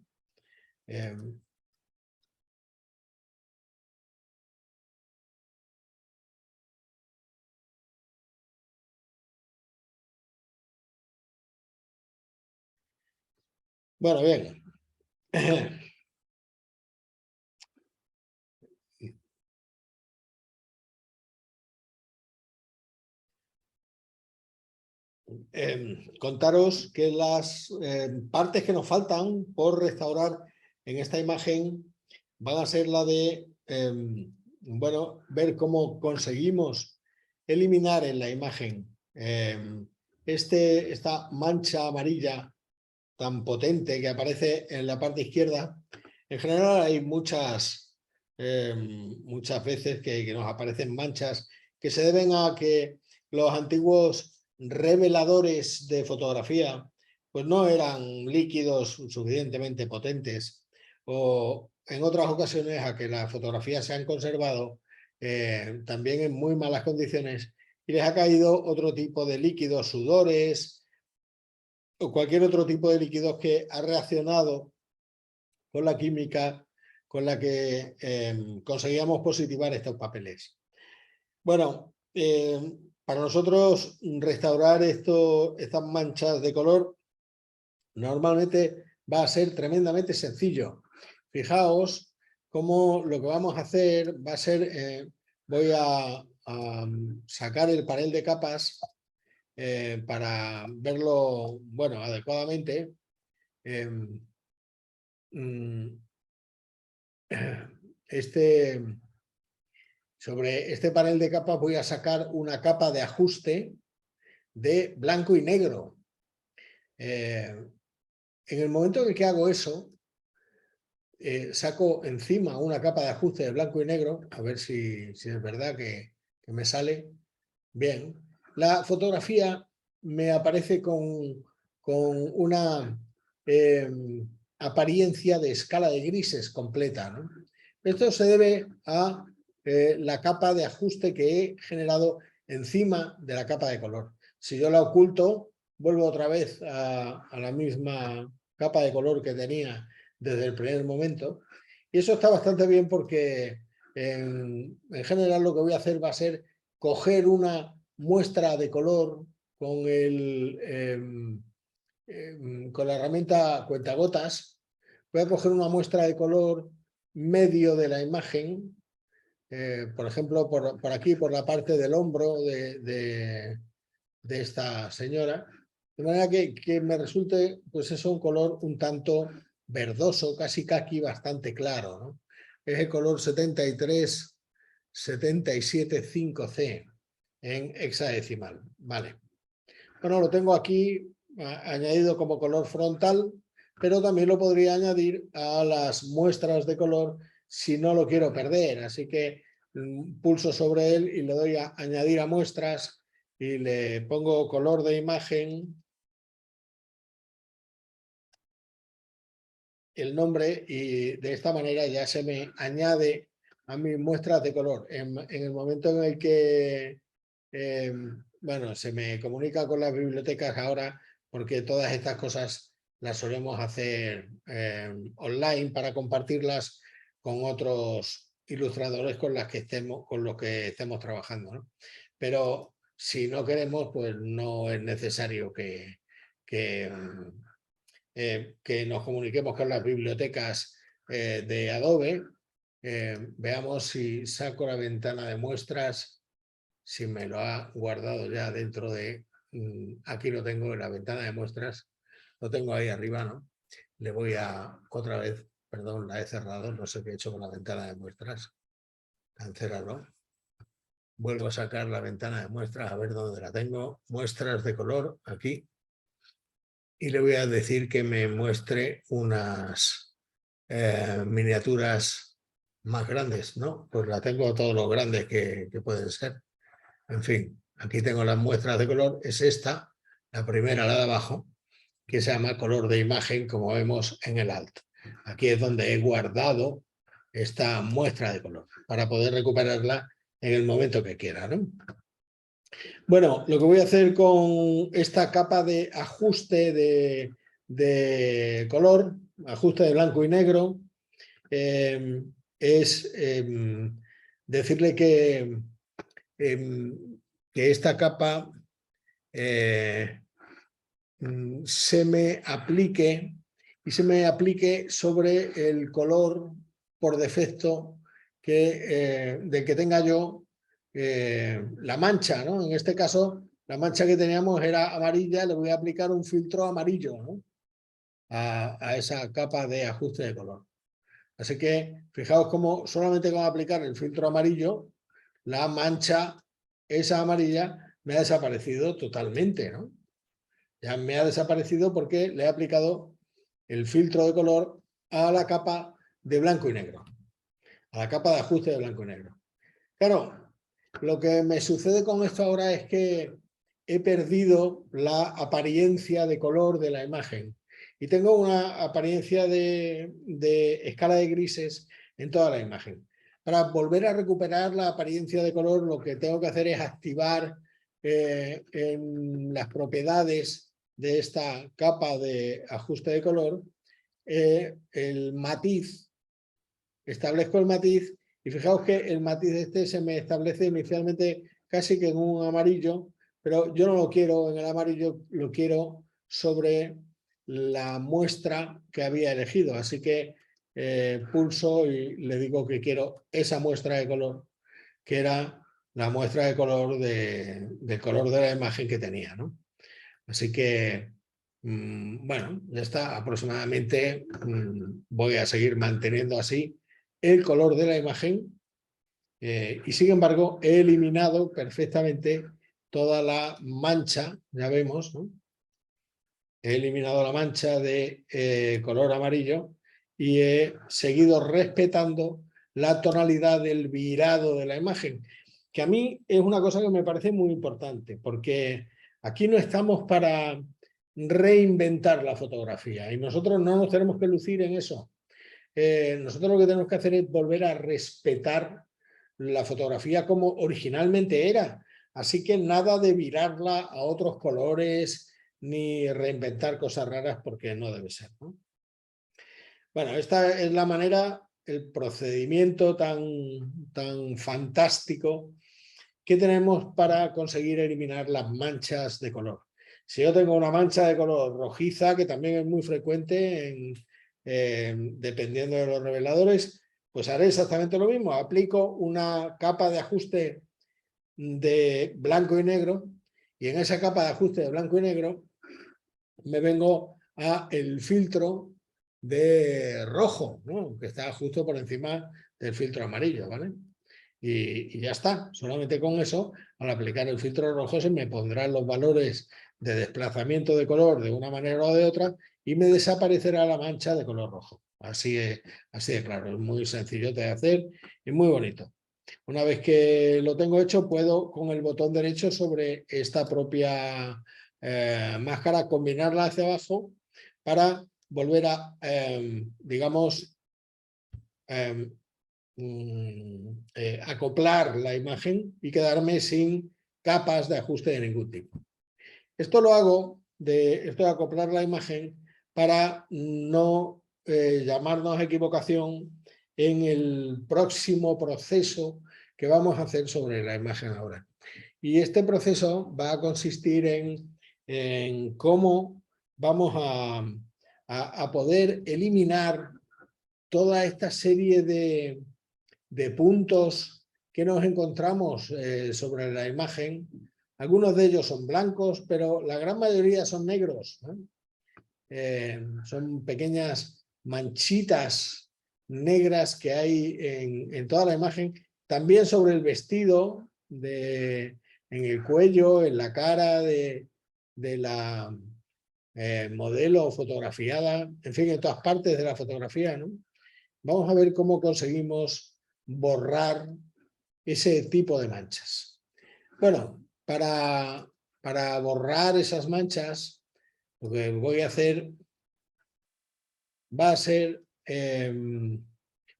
S1: Bueno, bien. Contaros que las partes que nos faltan por restaurar en esta imagen van a ser la de bueno, ver cómo conseguimos eliminar en la imagen esta mancha amarilla tan potente que aparece en la parte izquierda. En general hay muchas veces que nos aparecen manchas que se deben a que los antiguos reveladores de fotografía pues no eran líquidos suficientemente potentes, o en otras ocasiones a que las fotografías se han conservado también en muy malas condiciones y les ha caído otro tipo de líquidos, sudores o cualquier otro tipo de líquidos que ha reaccionado con la química con la que conseguíamos positivar estos papeles. Bueno, para nosotros restaurar estas manchas de color normalmente va a ser tremendamente sencillo. Fijaos cómo lo que vamos a hacer va a ser, voy a sacar el panel de capas para verlo, bueno, adecuadamente. Sobre este panel de capas voy a sacar una capa de ajuste de blanco y negro. En el momento en el que hago eso, saco encima una capa de ajuste de blanco y negro, a ver si es verdad que me sale bien. La fotografía me aparece con una apariencia de escala de grises completa, ¿no? Esto se debe a la capa de ajuste que he generado encima de la capa de color. Si yo la oculto, vuelvo otra vez a la misma capa de color que tenía desde el primer momento. Y eso está bastante bien porque en general lo que voy a hacer va a ser coger una muestra de color con con la herramienta cuentagotas. Voy a coger una muestra de color medio de la imagen, por ejemplo, por aquí, por la parte del hombro de esta señora, de manera que me resulte, pues eso, un color un tanto verdoso, casi caqui, bastante claro, ¿no? Es el color 73775C en hexadecimal. Vale. Bueno, lo tengo aquí añadido como color frontal, pero también lo podría añadir a las muestras de color si no lo quiero perder. Así que pulso sobre él y le doy a añadir a muestras y le pongo color de imagen, el nombre, y de esta manera ya se me añade a mis muestras de color. En el momento en el que bueno, se me comunica con las bibliotecas ahora, porque todas estas cosas las solemos hacer online para compartirlas con otros ilustradores con los que estemos trabajando, ¿no? Pero si no queremos, pues no es necesario que nos comuniquemos con las bibliotecas de Adobe. Veamos si saco la ventana de muestras, si me lo ha guardado ya dentro de... aquí lo tengo en la ventana de muestras, lo tengo ahí arriba, ¿no? Le voy a otra vez, perdón, la he cerrado, no sé qué he hecho con la ventana de muestras. Cancelarlo. Vuelvo a sacar la ventana de muestras, a ver dónde la tengo. Muestras de color, aquí. Y le voy a decir que me muestre unas miniaturas más grandes, ¿no? Pues la tengo todo lo grandes que pueden ser. En fin, aquí tengo las muestras de color. Es esta, la primera, la de abajo, que se llama color de imagen, como vemos en el alt. Aquí es donde he guardado esta muestra de color para poder recuperarla en el momento que quiera, ¿no? Bueno, lo que voy a hacer con esta capa de ajuste de color, ajuste de blanco y negro, es decirle que esta capa se me aplique y se me aplique sobre el color por defecto del que tenga yo la mancha, ¿no? En este caso, la mancha que teníamos era amarilla, le voy a aplicar un filtro amarillo, ¿no? a esa capa de ajuste de color. Así que fijaos cómo solamente con aplicar el filtro amarillo, la mancha esa amarilla me ha desaparecido totalmente, ¿no? Ya me ha desaparecido porque le he aplicado el filtro de color a la capa de blanco y negro, a la capa de ajuste de blanco y negro. Claro, lo que me sucede con esto ahora es que he perdido la apariencia de color de la imagen y tengo una apariencia de escala de grises en toda la imagen. Para volver a recuperar la apariencia de color, lo que tengo que hacer es activar en las propiedades de esta capa de ajuste de color el matiz. Establezco el matiz y fijaos que el matiz este se me establece inicialmente casi que en un amarillo, pero yo no lo quiero en el amarillo, lo quiero sobre la muestra que había elegido. Así que pulso y le digo que quiero esa muestra de color, que era la muestra de color del color de la imagen que tenía, ¿no? Así que, bueno, ya está. Aproximadamente voy a seguir manteniendo así el color de la imagen y sin embargo he eliminado perfectamente toda la mancha, ya vemos, ¿no? He eliminado la mancha de color amarillo y he seguido respetando la tonalidad del virado de la imagen, que a mí es una cosa que me parece muy importante, porque aquí no estamos para reinventar la fotografía y nosotros no nos tenemos que lucir en eso. Nosotros lo que tenemos que hacer es volver a respetar la fotografía como originalmente era. Así que nada de virarla a otros colores ni reinventar cosas raras porque no debe ser, ¿no? Bueno, esta es la manera, el procedimiento tan fantástico que tenemos para conseguir eliminar las manchas de color. Si yo tengo una mancha de color rojiza, que también es muy frecuente dependiendo de los reveladores, pues haré exactamente lo mismo. Aplico una capa de ajuste de blanco y negro y en esa capa de ajuste de blanco y negro me vengo a el filtro de rojo, ¿no? Que está justo por encima del filtro amarillo, ¿vale? Y ya está, solamente con eso, al aplicar el filtro rojo se me pondrán los valores de desplazamiento de color de una manera o de otra y me desaparecerá la mancha de color rojo. Así de claro, es muy sencillo de hacer y muy bonito. Una vez que lo tengo hecho, puedo con el botón derecho sobre esta propia máscara combinarla hacia abajo para volver a, digamos, acoplar la imagen y quedarme sin capas de ajuste de ningún tipo. Esto lo hago, esto de acoplar la imagen, para no llamarnos a equivocación en el próximo proceso que vamos a hacer sobre la imagen ahora. Y este proceso va a consistir en cómo vamos a poder eliminar toda esta serie de puntos que nos encontramos sobre la imagen. Algunos de ellos son blancos, pero la gran mayoría son negros, ¿no? Son pequeñas manchitas negras que hay en toda la imagen, también sobre el vestido, en el cuello, en la cara de la modelo fotografiada, en fin, en todas partes de la fotografía, ¿no? Vamos a ver cómo conseguimos borrar ese tipo de manchas. Bueno, para borrar esas manchas, lo que voy a hacer va a ser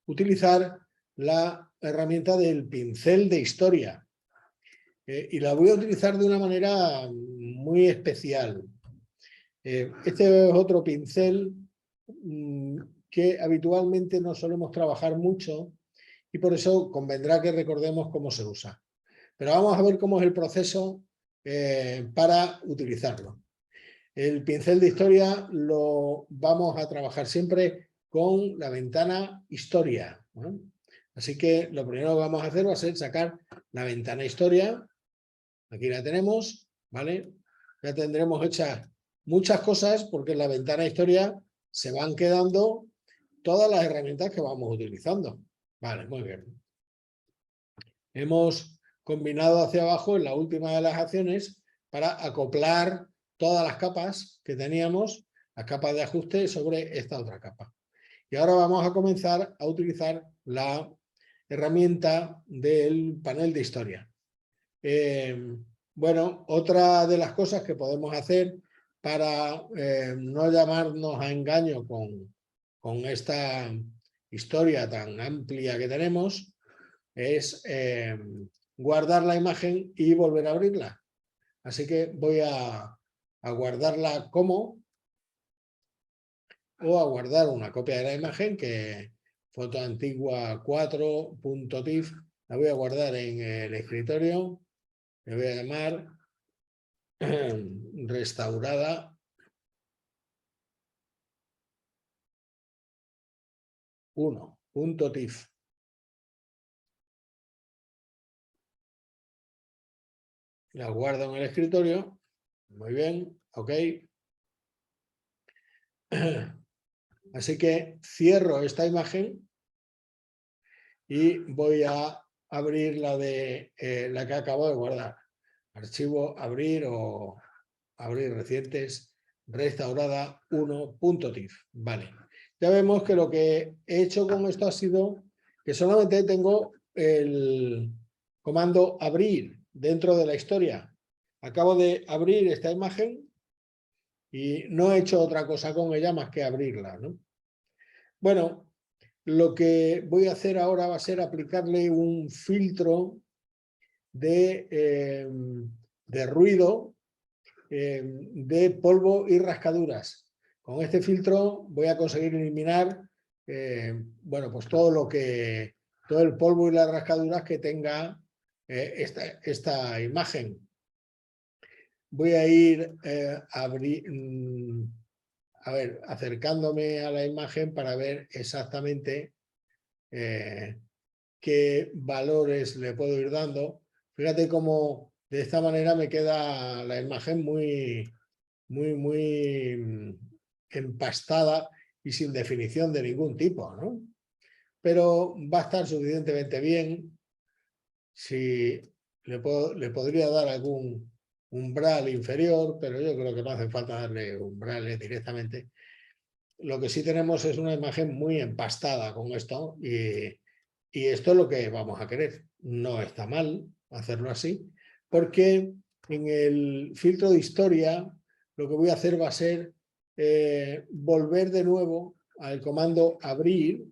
S1: utilizar la herramienta del pincel de historia. Y la voy a utilizar de una manera muy especial. Este es otro pincel que habitualmente no solemos trabajar mucho y por eso convendrá que recordemos cómo se usa. Pero vamos a ver cómo es el proceso para utilizarlo. El pincel de historia lo vamos a trabajar siempre con la ventana historia, ¿no? Así que lo primero que vamos a hacer va a ser sacar la ventana historia. Aquí la tenemos, ¿vale? Ya tendremos hechas muchas cosas porque en la ventana historia se van quedando todas las herramientas que vamos utilizando. Vale, muy bien. Hemos combinado hacia abajo en la última de las acciones para acoplar todas las capas que teníamos, las capas de ajuste sobre esta otra capa. Y ahora vamos a comenzar a utilizar la herramienta del panel de historia. Bueno, otra de las cosas que podemos hacer para no llamarnos a engaño con esta historia tan amplia que tenemos es guardar la imagen y volver a abrirla. Así que voy a guardarla como o a guardar una copia de la imagen que foto antigua 4.tif, la voy a guardar en el escritorio, le voy a llamar restaurada 1.tif. La guardo en el escritorio, muy bien, ok. Así que cierro esta imagen y voy a abrir la de la que acabo de guardar. Archivo, abrir o abrir recientes, restaurada 1.tif. Vale. Ya vemos que lo que he hecho con esto ha sido que solamente tengo el comando abrir dentro de la historia. Acabo de abrir esta imagen y no he hecho otra cosa con ella más que abrirla, ¿no? Bueno, lo que voy a hacer ahora va a ser aplicarle un filtro de ruido, de polvo y rascaduras. Con este filtro voy a conseguir eliminar bueno, pues todo el polvo y las rascaduras que tenga esta imagen. Voy a ir acercándome a la imagen para ver exactamente qué valores le puedo ir dando. Fíjate cómo de esta manera me queda la imagen muy empastada y sin definición de ningún tipo, ¿no? Pero va a estar suficientemente bien. Si le podría dar algún umbral inferior, pero yo creo que no hace falta darle umbrales directamente. Lo que sí tenemos es una imagen muy empastada con esto y esto es lo que vamos a querer. No está mal hacerlo así, porque en el filtro de historia lo que voy a hacer va a ser volver de nuevo al comando abrir.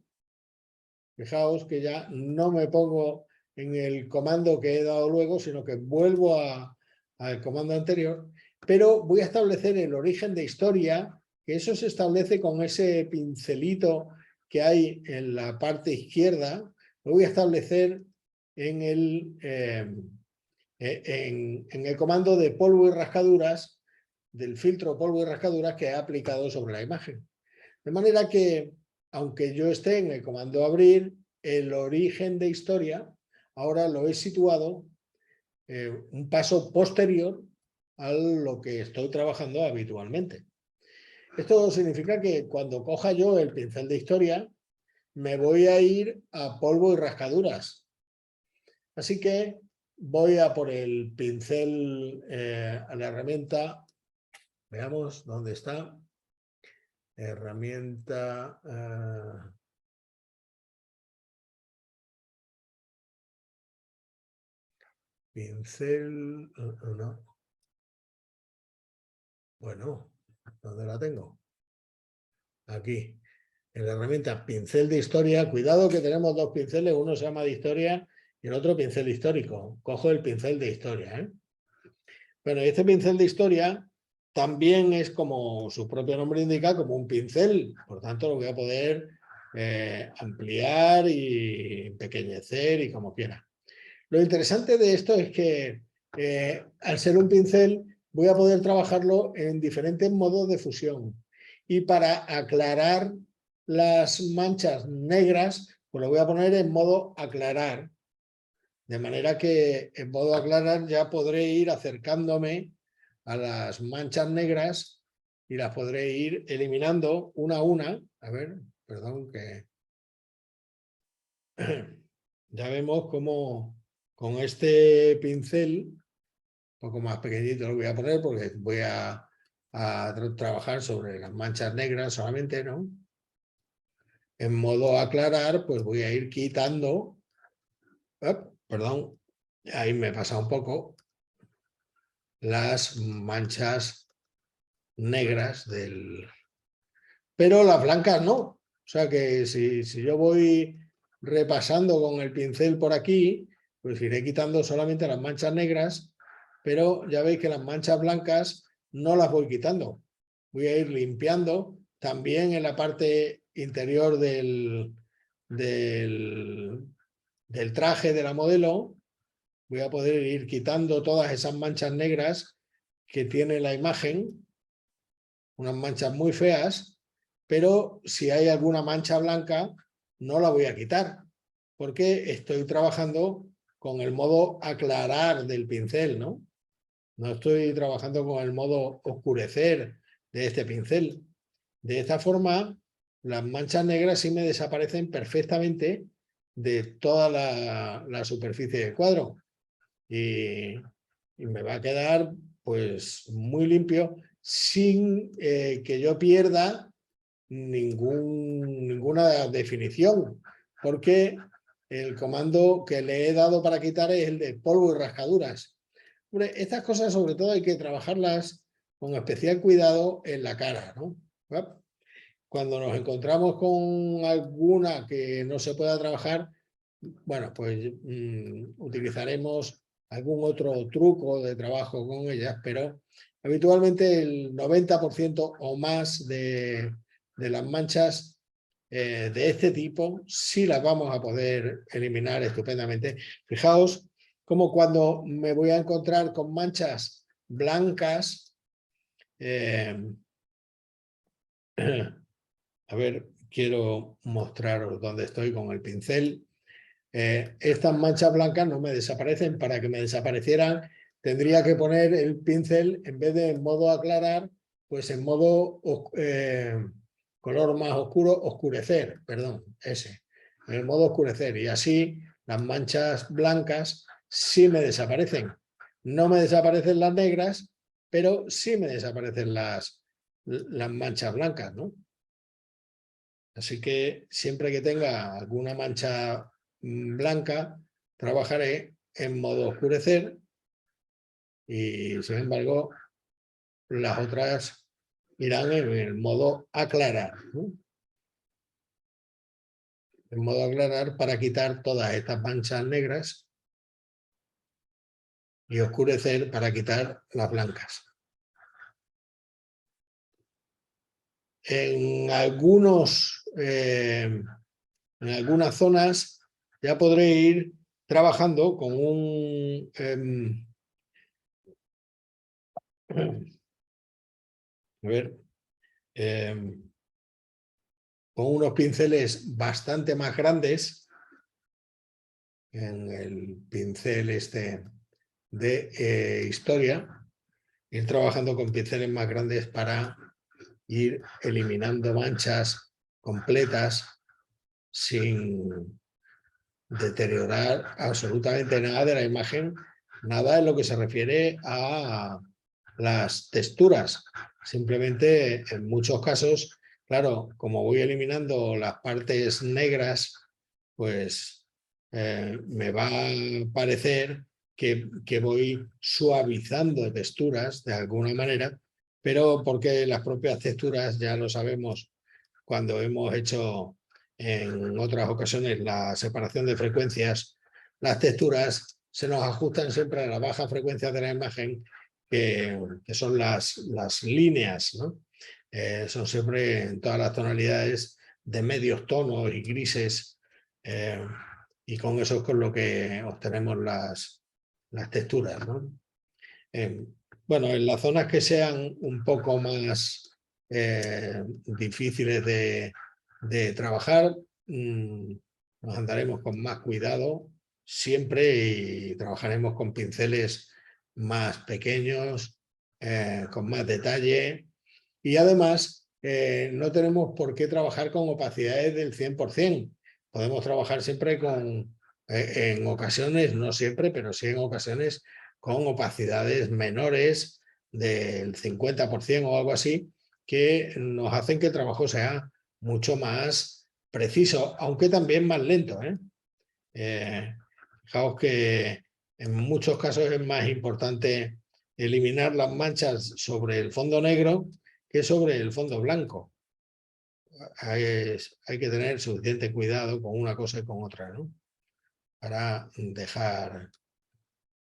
S1: Fijaos que ya no me pongo en el comando que he dado luego, sino que vuelvo al comando anterior, pero voy a establecer el origen de historia que eso se establece con ese pincelito que hay en la parte izquierda. Lo voy a establecer en el comando de polvo y rascaduras, del filtro polvo y rascaduras que he aplicado sobre la imagen. De manera que, aunque yo esté en el comando abrir, el origen de historia ahora lo he situado un paso posterior a lo que estoy trabajando habitualmente. Esto significa que cuando coja yo el pincel de historia, me voy a ir a polvo y rascaduras. Así que voy a por el pincel, a la herramienta, veamos dónde está, herramienta, pincel, no. Bueno, ¿dónde la tengo? Aquí, en la herramienta pincel de historia. Cuidado que tenemos dos pinceles, uno se llama de historia y el otro pincel histórico. Cojo el pincel de historia, ¿eh? Bueno, este pincel de historia también es, como su propio nombre indica, como un pincel. Por tanto, lo voy a poder ampliar y empequeñecer y como quiera. Lo interesante de esto es que al ser un pincel voy a poder trabajarlo en diferentes modos de fusión. Y para aclarar las manchas negras, pues lo voy a poner en modo aclarar. De manera que en modo aclarar ya podré ir acercándome a las manchas negras y las podré ir eliminando una a una. A ver, perdón, que ya vemos cómo con este pincel, un poco más pequeñito lo voy a poner porque voy a trabajar sobre las manchas negras solamente, ¿no? En modo aclarar, pues voy a ir quitando, perdón, ahí me pasa un poco, las manchas negras del... Pero las blancas no. O sea que si yo voy repasando con el pincel por aquí, pues iré quitando solamente las manchas negras, pero ya veis que las manchas blancas no las voy quitando. Voy a ir limpiando también en la parte interior del traje de la modelo. Voy a poder ir quitando todas esas manchas negras que tiene la imagen, unas manchas muy feas, pero si hay alguna mancha blanca no la voy a quitar, porque estoy trabajando con el modo aclarar del pincel, ¿no? No estoy trabajando con el modo oscurecer de este pincel. De esta forma, las manchas negras sí me desaparecen perfectamente de toda la superficie del cuadro. Y me va a quedar pues muy limpio sin que yo pierda ninguna definición, porque el comando que le he dado para quitar es el de polvo y rascaduras. Hombre, estas cosas sobre todo hay que trabajarlas con especial cuidado en la cara, ¿no? Cuando nos encontramos con alguna que no se pueda trabajar, bueno, pues utilizaremos algún otro truco de trabajo con ellas, pero habitualmente el 90% o más de las manchas de este tipo sí las vamos a poder eliminar estupendamente. Fijaos como cuando me voy a encontrar con manchas blancas, a ver, quiero mostraros dónde estoy con el pincel. Estas manchas blancas no me desaparecen. Para que me desaparecieran tendría que poner el pincel, en vez de en modo aclarar, pues en modo color más oscuro, oscurecer, perdón, ese, en el modo oscurecer, y así las manchas blancas sí me desaparecen. No me desaparecen las negras, pero sí me desaparecen las manchas blancas, ¿no? Así que siempre que tenga alguna mancha blanca, trabajaré en modo oscurecer y, sin embargo, las otras irán en el modo aclarar, ¿no? En modo aclarar para quitar todas estas manchas negras y oscurecer para quitar las blancas. en algunas zonas ya podré ir trabajando con un con unos pinceles bastante más grandes, en el pincel este de historia, ir trabajando con pinceles más grandes para ir eliminando manchas completas sin deteriorar absolutamente nada de la imagen, nada en lo que se refiere a las texturas. Simplemente, en muchos casos, claro, como voy eliminando las partes negras, pues me va a parecer que voy suavizando texturas de alguna manera, pero porque las propias texturas, ya lo sabemos, cuando hemos hecho en otras ocasiones la separación de frecuencias, las texturas se nos ajustan siempre a la baja frecuencia de la imagen, que son las líneas, ¿no? Son siempre en todas las tonalidades de medios tonos y grises, y con eso es con lo que obtenemos las texturas, ¿no? Bueno, en las zonas que sean un poco más difíciles de trabajar, nos andaremos con más cuidado siempre y trabajaremos con pinceles más pequeños, con más detalle, y además no tenemos por qué trabajar con opacidades del 100%. Podemos trabajar siempre con, en ocasiones, no siempre, pero sí en ocasiones, con opacidades menores del 50% o algo así, que nos hacen que el trabajo sea mucho más preciso, aunque también más lento. Fijaos que en muchos casos es más importante eliminar las manchas sobre el fondo negro que sobre el fondo blanco. Hay que tener suficiente cuidado con una cosa y con otra, ¿no? Para dejar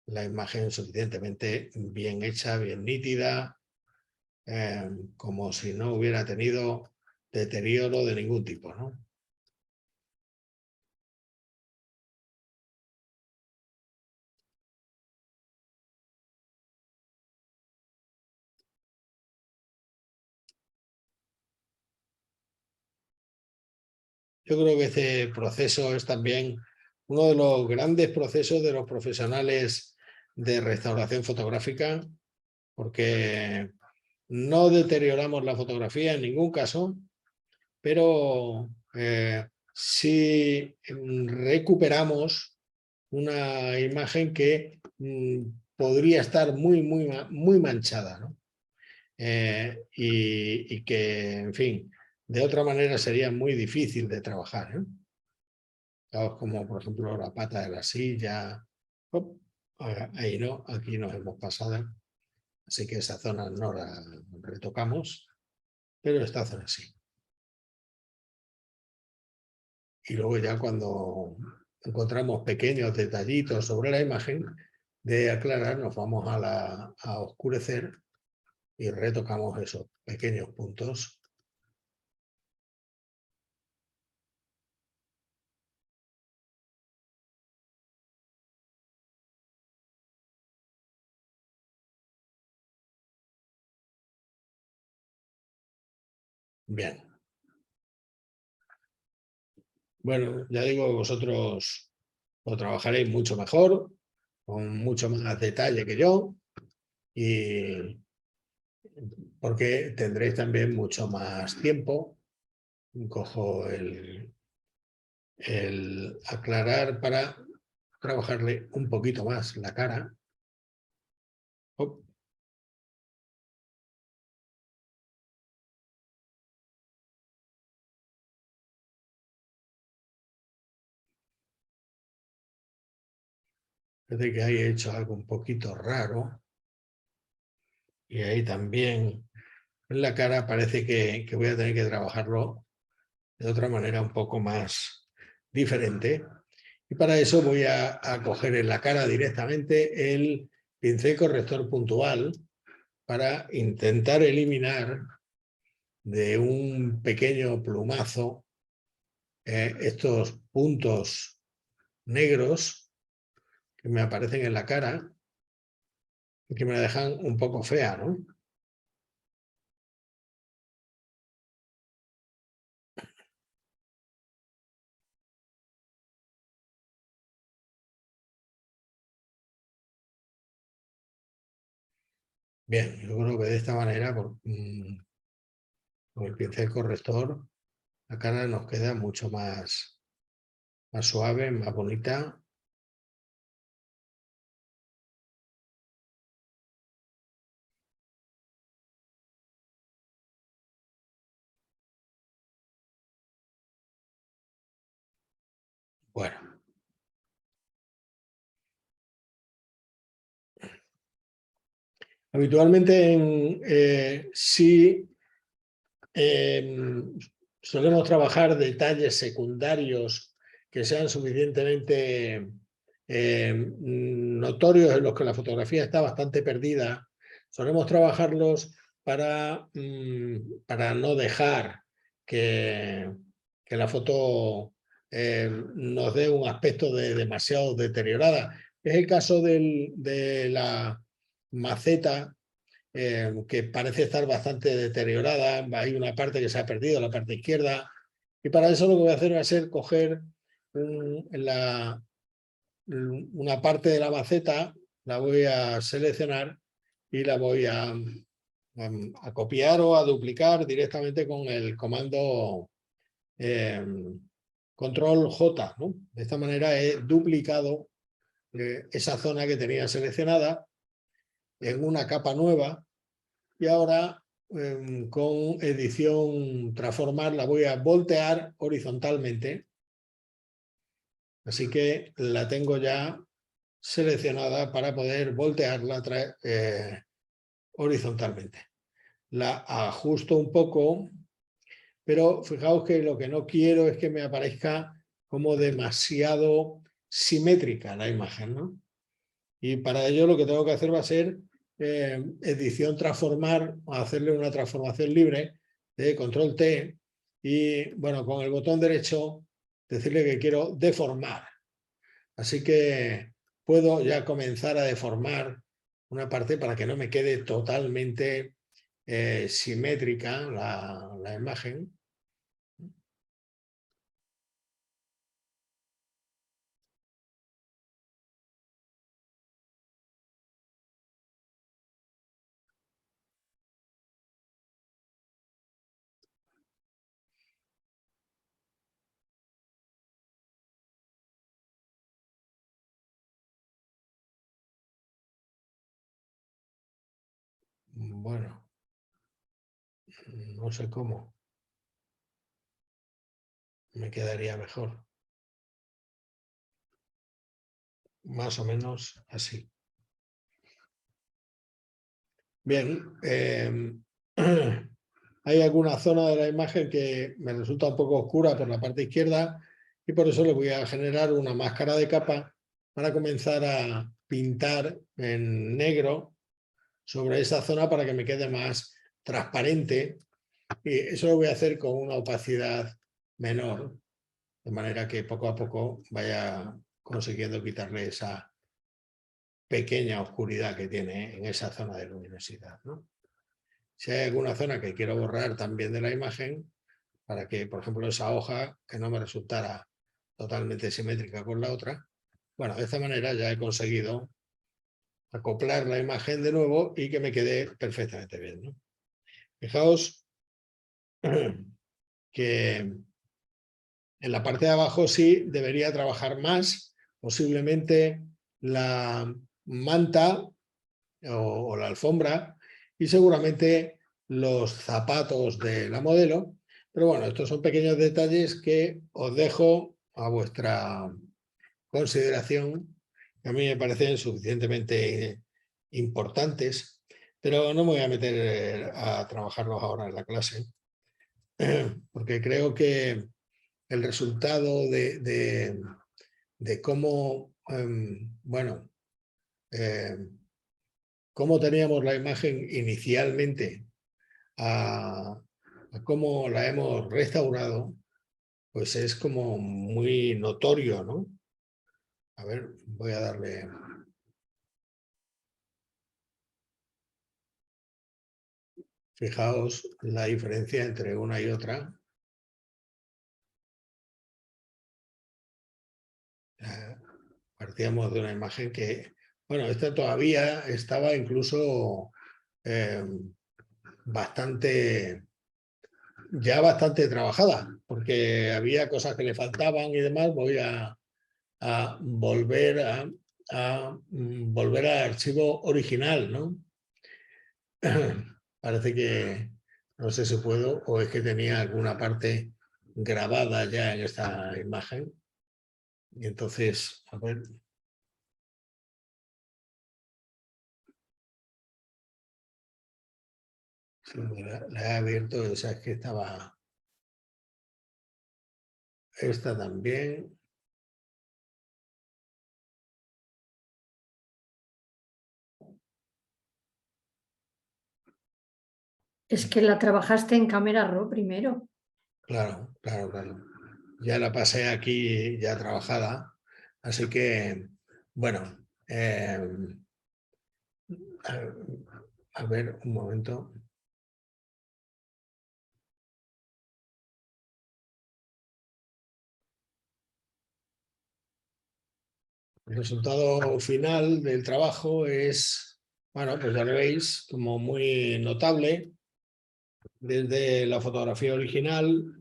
S1: la imagen suficientemente bien hecha, bien nítida, como si no hubiera tenido deterioro de ningún tipo, ¿no? Yo creo que este proceso es también uno de los grandes procesos de los profesionales de restauración fotográfica, porque no deterioramos la fotografía en ningún caso, pero sí recuperamos una imagen que podría estar muy manchada, ¿no? Y que, en fin, de otra manera sería muy difícil de trabajar, ¿eh? Como por ejemplo la pata de la silla. Ahí no, aquí nos hemos pasado, así que esa zona no la retocamos, pero esta zona sí. Y luego ya cuando encontramos pequeños detallitos sobre la imagen, de aclarar nos vamos a oscurecer y retocamos esos pequeños puntos. Bien. Bueno, ya digo, vosotros lo trabajaréis mucho mejor, con mucho más detalle que yo, y porque tendréis también mucho más tiempo. Cojo el aclarar para trabajarle un poquito más la cara. Parece que ahí he hecho algo un poquito raro. Y ahí también en la cara parece que voy a tener que trabajarlo de otra manera un poco más diferente. Y para eso voy a coger en la cara directamente el pincel corrector puntual para intentar eliminar de un pequeño plumazo estos puntos negros que me aparecen en la cara y que me la dejan un poco fea, ¿no? Bien, yo creo que de esta manera, con el pincel corrector, la cara nos queda mucho más suave, más bonita. Bueno. Habitualmente sí solemos trabajar detalles secundarios que sean suficientemente notorios, en los que la fotografía está bastante perdida. Solemos trabajarlos para no dejar que la foto nos dé un aspecto demasiado deteriorada. Es el caso de la maceta, que parece estar bastante deteriorada. Hay una parte que se ha perdido, la parte izquierda, y para eso lo que voy a hacer va a ser coger una parte de la maceta, la voy a seleccionar y la voy a copiar o a duplicar directamente con el comando control J, ¿no? De esta manera he duplicado esa zona que tenía seleccionada en una capa nueva, y ahora con edición transformar la voy a voltear horizontalmente, así que la tengo ya seleccionada para poder voltearla horizontalmente. La ajusto un poco, pero fijaos que lo que no quiero es que me aparezca como demasiado simétrica la imagen, ¿no? Y para ello lo que tengo que hacer va a ser edición transformar, hacerle una transformación libre de control T, y bueno, con el botón derecho decirle que quiero deformar. Así que puedo ya comenzar a deformar una parte para que no me quede totalmente simétrica la imagen. Bueno, no sé cómo me quedaría mejor. Más o menos así. Bien, hay alguna zona de la imagen que me resulta un poco oscura por la parte izquierda, y por eso le voy a generar una máscara de capa para comenzar a pintar en negro sobre esa zona para que me quede más transparente, y eso lo voy a hacer con una opacidad menor, de manera que poco a poco vaya consiguiendo quitarle esa pequeña oscuridad que tiene en esa zona de luminosidad, ¿no? Si hay alguna zona que quiero borrar también de la imagen, para que, por ejemplo, esa hoja que no me resultara totalmente simétrica con la otra, bueno, de esta manera ya he conseguido acoplar la imagen de nuevo y que me quede perfectamente bien, ¿no? Fijaos que en la parte de abajo sí debería trabajar más, posiblemente la manta o la alfombra, y seguramente los zapatos de la modelo. Pero bueno, estos son pequeños detalles que os dejo a vuestra consideración, que a mí me parecen suficientemente importantes, pero no me voy a meter a trabajarlos ahora en la clase, porque creo que el resultado de cómo, bueno, cómo teníamos la imagen inicialmente a cómo la hemos restaurado, pues es como muy notorio, ¿no? A ver, voy a darle... Fijaos la diferencia entre una y otra. Partíamos de una imagen que, bueno, esta todavía estaba incluso ya bastante trabajada, porque había cosas que le faltaban y demás. Voy a volver volver al archivo original, ¿no? Parece que no sé si puedo, o es que tenía alguna parte grabada ya en esta imagen. Y entonces, a ver. Sí, la he abierto, o sea, es que estaba esta también.
S4: Es que la trabajaste en Camera Raw primero.
S1: Claro. Ya la pasé aquí ya trabajada, así que, bueno, a ver, un momento. El resultado final del trabajo es, bueno, pues ya lo veis, como muy notable, desde la fotografía original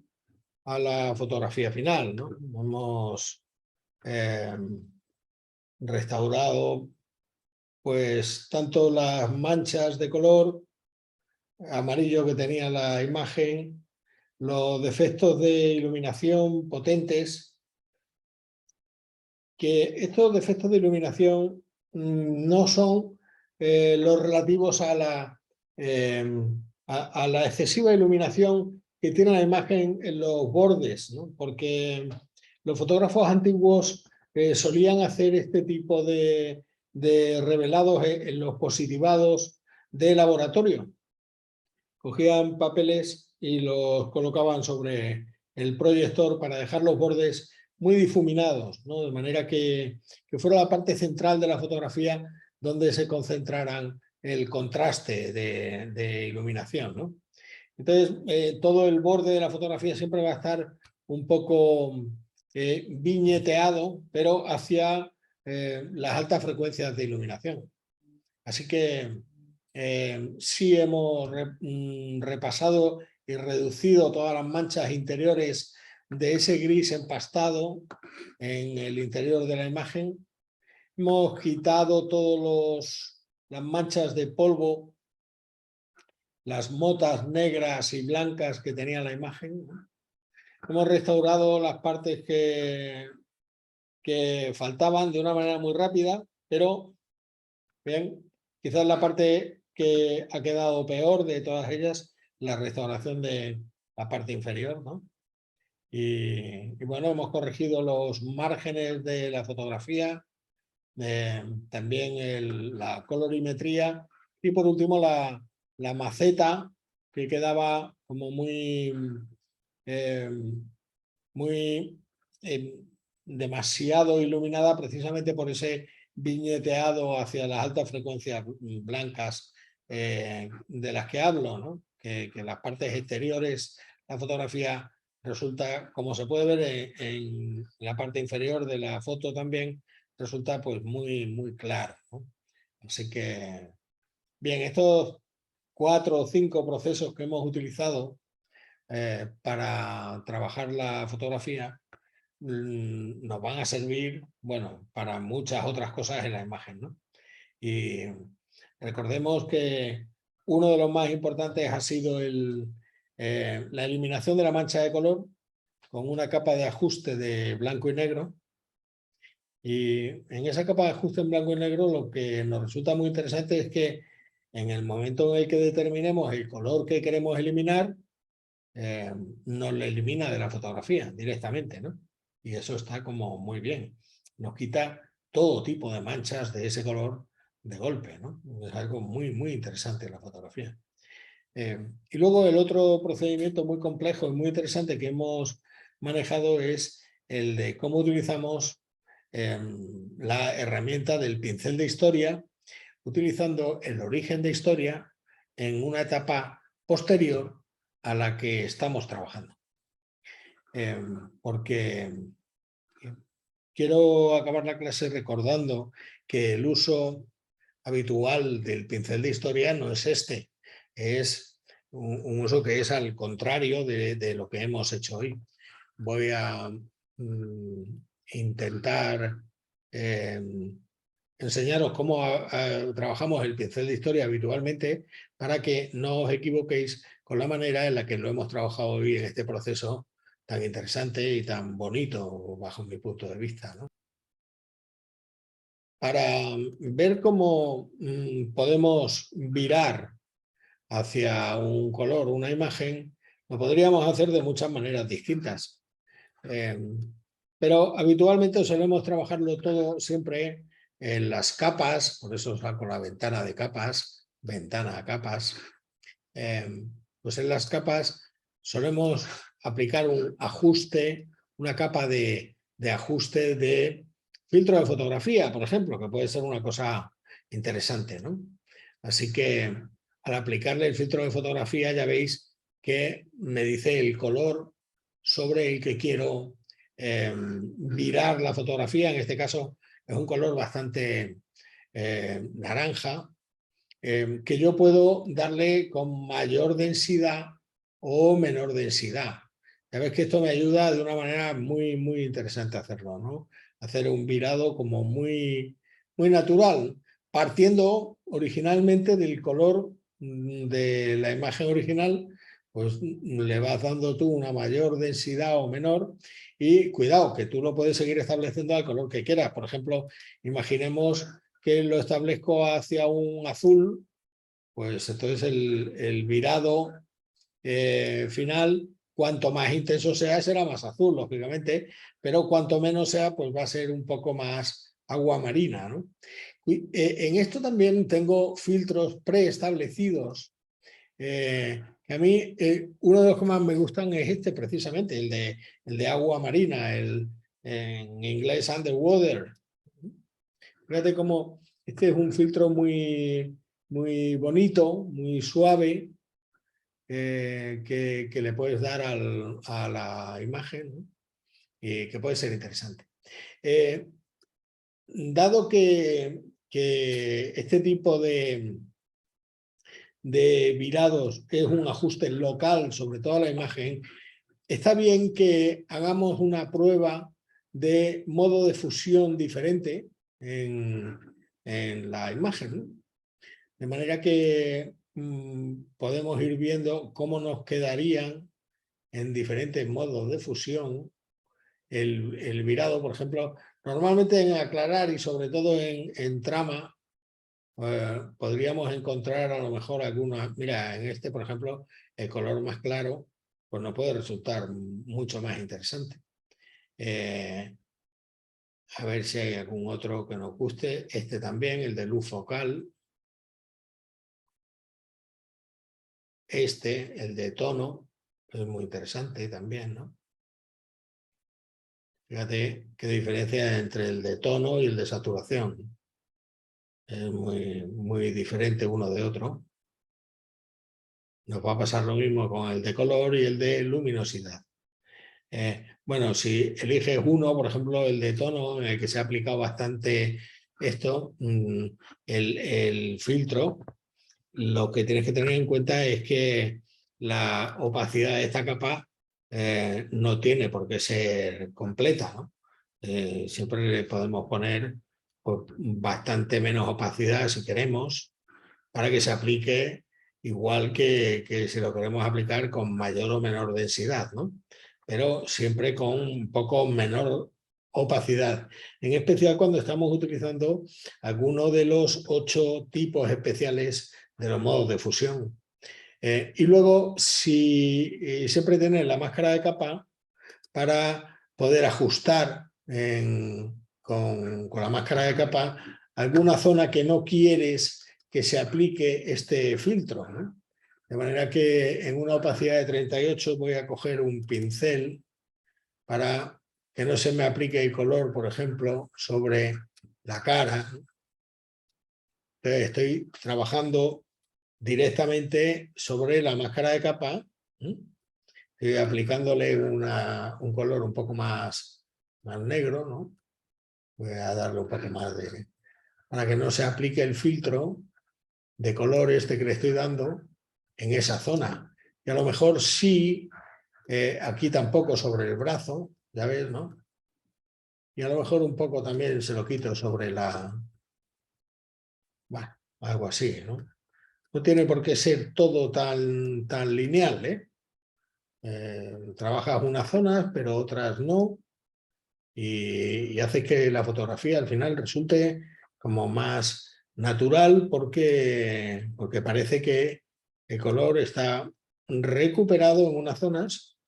S1: a la fotografía final, ¿no? Hemos restaurado pues tanto las manchas de color amarillo que tenía la imagen, los defectos de iluminación potentes, que estos defectos de iluminación no son los relativos a la excesiva iluminación que tiene la imagen en los bordes, ¿no? Porque los fotógrafos antiguos solían hacer este tipo de revelados en los positivados de laboratorio. Cogían papeles y los colocaban sobre el proyector para dejar los bordes muy difuminados, ¿no? De manera que fuera la parte central de la fotografía donde se concentraran el contraste de iluminación, ¿no? Entonces, todo el borde de la fotografía siempre va a estar un poco viñeteado, pero hacia las altas frecuencias de iluminación. Así que sí hemos repasado y reducido todas las manchas interiores de ese gris empastado en el interior de la imagen. Hemos quitado todas las manchas de polvo, las motas negras y blancas que tenía la imagen. Hemos restaurado las partes que faltaban de una manera muy rápida, pero bien, quizás la parte que ha quedado peor de todas ellas, la restauración de la parte inferior, ¿no? Y bueno, hemos corregido los márgenes de la fotografía, también la colorimetría y por último la maceta, que quedaba como eh, muy demasiado iluminada precisamente por ese viñeteado hacia las altas frecuencias blancas de las que hablo, ¿no? Que las partes exteriores, la fotografía resulta, como se puede ver en la parte inferior de la foto también, resulta pues muy claro, ¿no? Así que, bien, estos 4 o 5 procesos que hemos utilizado para trabajar la fotografía nos van a servir, bueno, para muchas otras cosas en la imagen, ¿no? Y recordemos que uno de los más importantes ha sido la eliminación de la mancha de color con una capa de ajuste de blanco y negro. Y en esa capa de ajuste en blanco y negro lo que nos resulta muy interesante es que en el momento en el que determinemos el color que queremos eliminar, nos lo elimina de la fotografía directamente, ¿no? Y eso está como muy bien. Nos quita todo tipo de manchas de ese color de golpe, ¿no? Es algo muy interesante en la fotografía. Y luego el otro procedimiento muy complejo y muy interesante que hemos manejado es el de cómo utilizamos la herramienta del pincel de historia, utilizando el origen de historia en una etapa posterior a la que estamos trabajando. Porque quiero acabar la clase recordando que el uso habitual del pincel de historia no es este, es un uso que es al contrario de lo que hemos hecho hoy. Voy a intentar enseñaros cómo trabajamos el pincel de historia habitualmente para que no os equivoquéis con la manera en la que lo hemos trabajado hoy en este proceso tan interesante y tan bonito bajo mi punto de vista, ¿no? Para ver cómo podemos virar hacia un color, una imagen, lo podríamos hacer de muchas maneras distintas. Pero habitualmente solemos trabajarlo todo siempre en las capas, por eso saco la ventana de capas, ventana a capas. Pues en las capas solemos aplicar un ajuste, una capa de ajuste de filtro de fotografía, por ejemplo, que puede ser una cosa interesante, ¿no? Así que al aplicarle el filtro de fotografía ya veis que me dice el color sobre el que quiero virar la fotografía. En este caso es un color bastante naranja, que yo puedo darle con mayor densidad o menor densidad. Ya ves que esto me ayuda de una manera muy, muy interesante a hacerlo, ¿no? Hacer un virado como muy, muy natural, partiendo originalmente del color de la imagen original, pues le vas dando tú una mayor densidad o menor y cuidado, que tú lo puedes seguir estableciendo al color que quieras. Por ejemplo, imaginemos que lo establezco hacia un azul, pues entonces el virado final, cuanto más intenso sea, será más azul, lógicamente, pero cuanto menos sea, pues va a ser un poco más agua marina, ¿no? En esto también tengo filtros preestablecidos. A mí uno de los que más me gustan es este precisamente, el de agua marina, en inglés underwater. Fíjate cómo este es un filtro muy, muy bonito, muy suave, que le puedes dar a la imagen, ¿no? Y que puede ser interesante. Dado que este tipo de virados es un ajuste local sobre toda la imagen, está bien que hagamos una prueba de modo de fusión diferente en la imagen, ¿no? De manera que podemos ir viendo cómo nos quedarían en diferentes modos de fusión el virado. Por ejemplo, normalmente en aclarar y sobre todo en trama, podríamos encontrar a lo mejor algunas. Mira, en este, por ejemplo, el color más claro pues nos puede resultar mucho más interesante. A ver si hay algún otro que nos guste. Este también, el de luz focal. Este, el de tono, es muy interesante también, ¿no? Fíjate qué diferencia hay entre el de tono y el de saturación. Es muy, muy diferente uno de otro. Nos va a pasar lo mismo con el de color y el de luminosidad. Bueno, si eliges uno, por ejemplo, el de tono, en el que se ha aplicado bastante esto, el filtro, lo que tienes que tener en cuenta es que la opacidad de esta capa no tiene por qué ser completa, ¿no? Siempre le podemos poner pues, bastante menos opacidad si queremos, para que se aplique igual que si lo queremos aplicar con mayor o menor densidad, ¿no? Pero siempre con un poco menor opacidad, en especial cuando estamos utilizando alguno de los 8 tipos especiales de los modos de fusión. Y luego, si siempre tener la máscara de capa para poder ajustar con la máscara de capa alguna zona que no quieres que se aplique este filtro, ¿no? De manera que en una opacidad de 38 voy a coger un pincel para que no se me aplique el color, por ejemplo, sobre la cara. Entonces estoy trabajando directamente sobre la máscara de capa, aplicándole un color un poco más negro, ¿no? Voy a darle un poco más de... para que no se aplique el filtro de color este que le estoy dando en esa zona. Y a lo mejor sí, aquí tampoco sobre el brazo, ya ves, ¿no? Y a lo mejor un poco también se lo quito sobre la... Bueno, algo así, ¿no? No tiene por qué ser todo tan lineal, ¿eh? Trabajas unas zonas, pero otras no. Y hace que la fotografía al final resulte como más natural porque parece que el color está recuperado en unas zonas,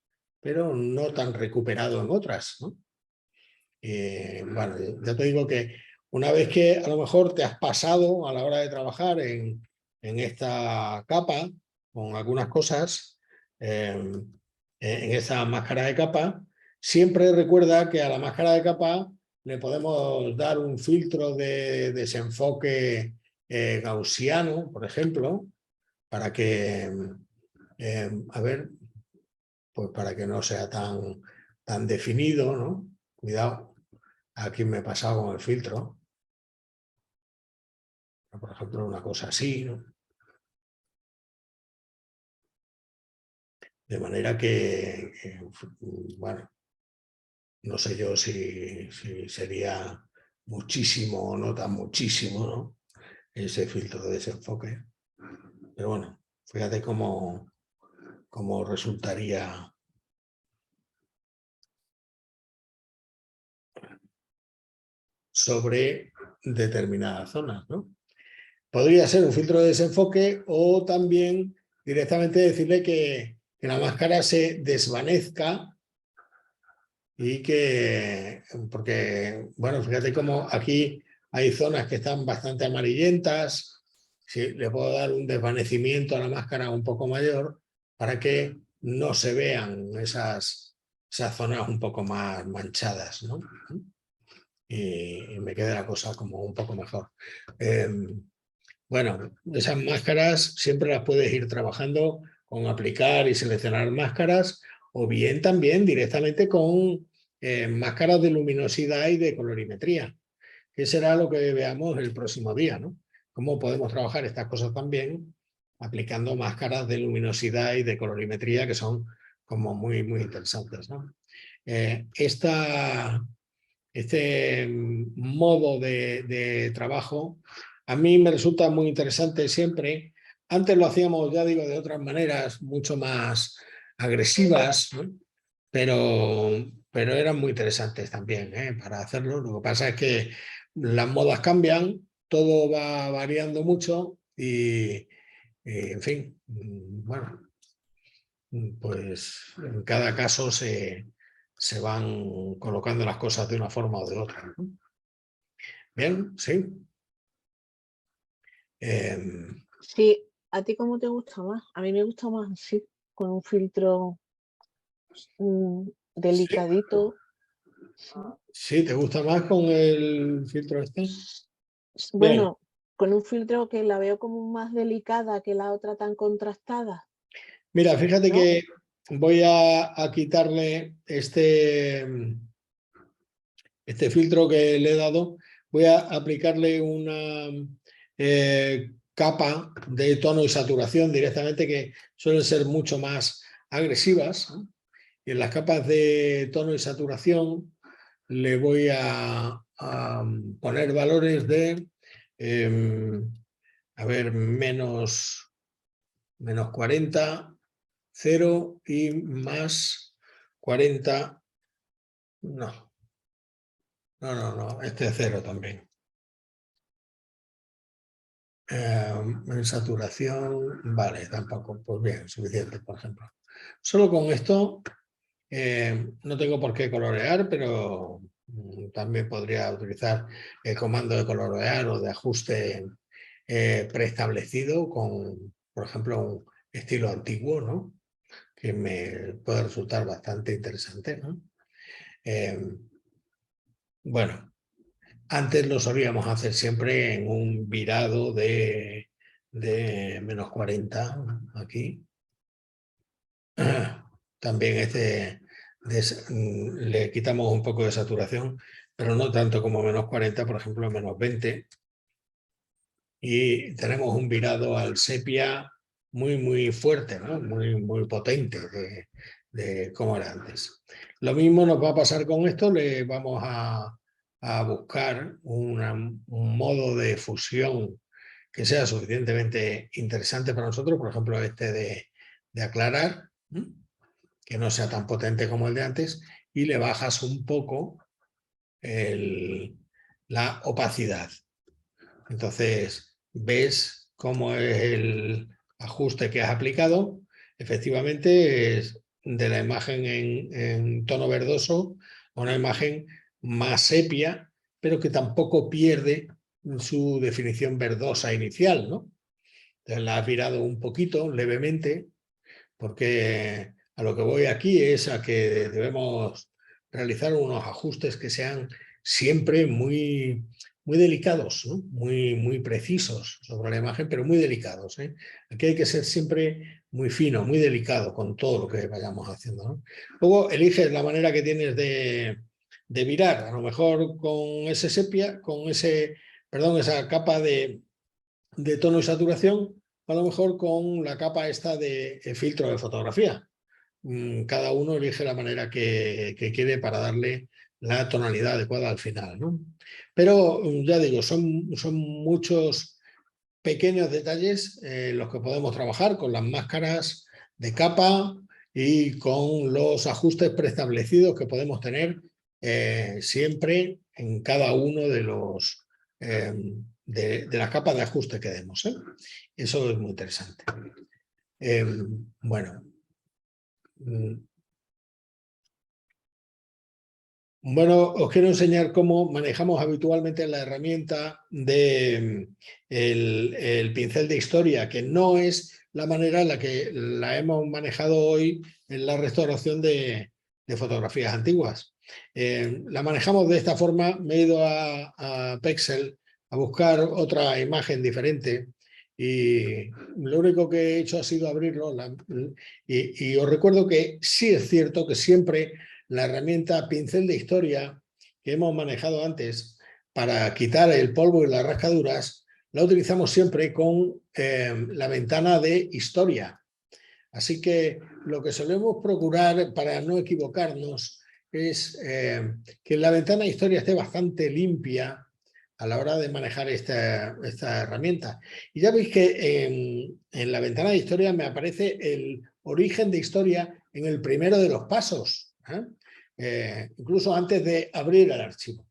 S1: pero no tan recuperado en otras, ¿no? Bueno, ya te digo que una vez que a lo mejor te has pasado a la hora de trabajar en esta capa, con algunas cosas, en esa máscara de capa, siempre recuerda que a la máscara de capa le podemos dar un filtro de desenfoque gaussiano, por ejemplo, para que, a ver, pues para que no sea tan definido, ¿no? Cuidado. Aquí me he pasado con el filtro. Por ejemplo, una cosa así, ¿no? De manera que, bueno, no sé yo si sería muchísimo o no tan muchísimo, ¿no? Ese filtro de desenfoque. Pero bueno, fíjate cómo resultaría sobre determinadas zonas, ¿no? Podría ser un filtro de desenfoque o también directamente decirle que la máscara se desvanezca y que, porque, bueno, fíjate cómo aquí hay zonas que están bastante amarillentas, si le puedo dar un desvanecimiento a la máscara un poco mayor para que no se vean esas zonas un poco más manchadas, ¿no? Y me quede la cosa como un poco mejor. Bueno, esas máscaras siempre las puedes ir trabajando con aplicar y seleccionar máscaras o bien también directamente con máscaras de luminosidad y de colorimetría, que será lo que veamos el próximo día, ¿no? Cómo podemos trabajar estas cosas también aplicando máscaras de luminosidad y de colorimetría que son como muy interesantes, ¿no? Este modo de trabajo a mí me resulta muy interesante siempre. Antes lo hacíamos, ya digo, de otras maneras mucho más agresivas, ¿no? pero eran muy interesantes también, para hacerlo. Lo que pasa es que las modas cambian, todo va variando mucho y en fin, bueno, pues en cada caso se van colocando las cosas de una forma o de otra, ¿no? Bien, sí.
S3: Sí, ¿a ti cómo te gusta más? A mí me gusta más así, con un filtro delicadito.
S1: Sí, ¿te gusta más con el filtro este? Bien.
S3: Bueno, con un filtro que la veo como más delicada que la otra tan contrastada.
S1: Mira, fíjate
S3: ¿No?
S1: que voy a quitarle este filtro que le he dado, voy a aplicarle una capa de tono y saturación directamente que suelen ser mucho más agresivas, ¿no? Y en las capas de tono y saturación le voy a poner valores de, a ver, menos 40, 0 y más 40, no, este es 0 también. En saturación, vale, tampoco, pues bien, suficiente, por ejemplo. Solo con esto no tengo por qué colorear, pero también podría utilizar el comando de colorear o de ajuste preestablecido con, por ejemplo, estilo antiguo, ¿no? Que me puede resultar bastante interesante, ¿no? Bueno, antes lo solíamos hacer siempre en un virado de menos 40 aquí. También le quitamos un poco de saturación, pero no tanto como menos 40, por ejemplo, menos 20. Y tenemos un virado al sepia muy fuerte, ¿no? Muy potente de cómo era antes. Lo mismo nos va a pasar con esto, le vamos a buscar un modo de fusión que sea suficientemente interesante para nosotros, por ejemplo, este de aclarar, que no sea tan potente como el de antes, y le bajas un poco la opacidad. Entonces, ves cómo es el ajuste que has aplicado. Efectivamente, es de la imagen en tono verdoso a una imagen más sepia, pero que tampoco pierde su definición verdosa inicial, ¿no? Entonces la has virado un poquito, levemente, porque a lo que voy aquí es a que debemos realizar unos ajustes que sean siempre muy delicados, ¿no? muy precisos sobre la imagen, pero muy delicados, ¿eh? Aquí hay que ser siempre muy fino, muy delicado con todo lo que vayamos haciendo, ¿no? Luego eliges la manera que tienes de virar, a lo mejor con ese sepia, esa capa de tono y saturación, a lo mejor con la capa esta de filtro de fotografía. Cada uno elige la manera que quiere para darle la tonalidad adecuada al final, ¿no? Pero ya digo, son muchos pequeños detalles los que podemos trabajar con las máscaras de capa y con los ajustes preestablecidos que podemos tener siempre en cada uno de los de las capas de ajuste que demos, ¿eh? Eso es muy interesante. Bueno. Bueno, os quiero enseñar cómo manejamos habitualmente la herramienta de el pincel de historia, que no es la manera en la que la hemos manejado hoy en la restauración de fotografías antiguas. La manejamos de esta forma. Me he ido a Pexel a buscar otra imagen diferente y lo único que he hecho ha sido abrirlo y os recuerdo que sí es cierto que siempre la herramienta pincel de historia que hemos manejado antes para quitar el polvo y las rascaduras, la utilizamos siempre con la ventana de historia. Así que lo que solemos procurar para no equivocarnos es que la ventana de historia esté bastante limpia a la hora de manejar esta herramienta. Y ya veis que en la ventana de historia me aparece el origen de historia en el primero de los pasos, incluso antes de abrir el archivo.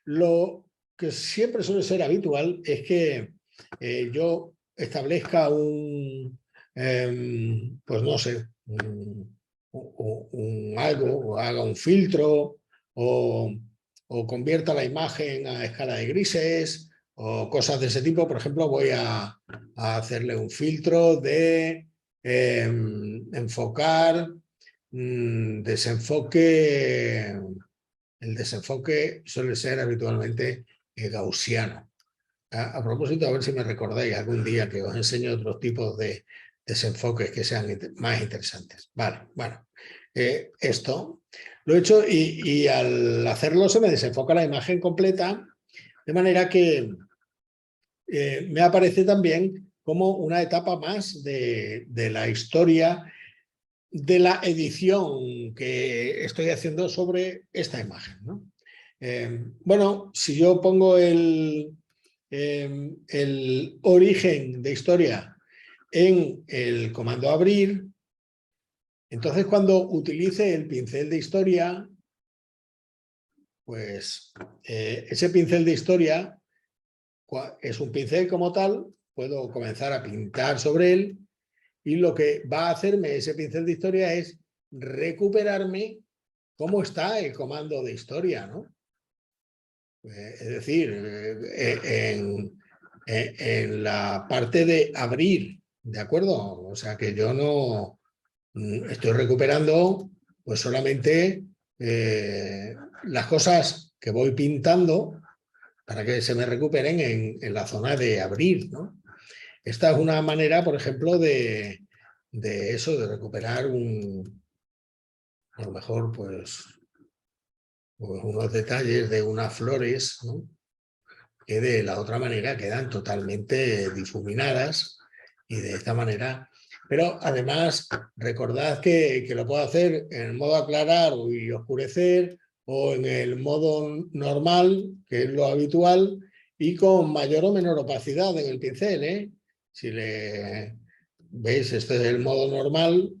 S1: Lo que siempre suele ser habitual es que yo establezca pues no sé, algo, o haga un filtro, o convierta la imagen a escala de grises, o cosas de ese tipo. Por ejemplo, voy a hacerle un filtro de enfocar, desenfoque. El desenfoque suele ser habitualmente gaussiano. A propósito, a ver si me recordáis algún día que os enseño otros tipos de desenfoques que sean más interesantes. Vale, bueno, esto lo he hecho y al hacerlo se me desenfoca la imagen completa, de manera que me aparece también como una etapa más de la historia de la edición que estoy haciendo sobre esta imagen, ¿no? Bueno, si yo pongo el origen de historia en el comando abrir, entonces cuando utilice el pincel de historia, pues ese pincel de historia es un pincel como tal, puedo comenzar a pintar sobre él y lo que va a hacerme ese pincel de historia es recuperarme cómo está el comando de historia, ¿no? Es decir, en la parte de abrir ¿de acuerdo? O sea que yo no estoy recuperando pues solamente las cosas que voy pintando para que se me recuperen en la zona de abrir, ¿no? Esta es una manera, por ejemplo, de eso, de recuperar a lo mejor, pues unos detalles de unas flores, ¿no? Que de la otra manera quedan totalmente difuminadas y de esta manera. Pero además, recordad que lo puedo hacer en el modo aclarar y oscurecer o en el modo normal, que es lo habitual, y con mayor o menor opacidad en el pincel, ¿eh? Si le veis, este es el modo normal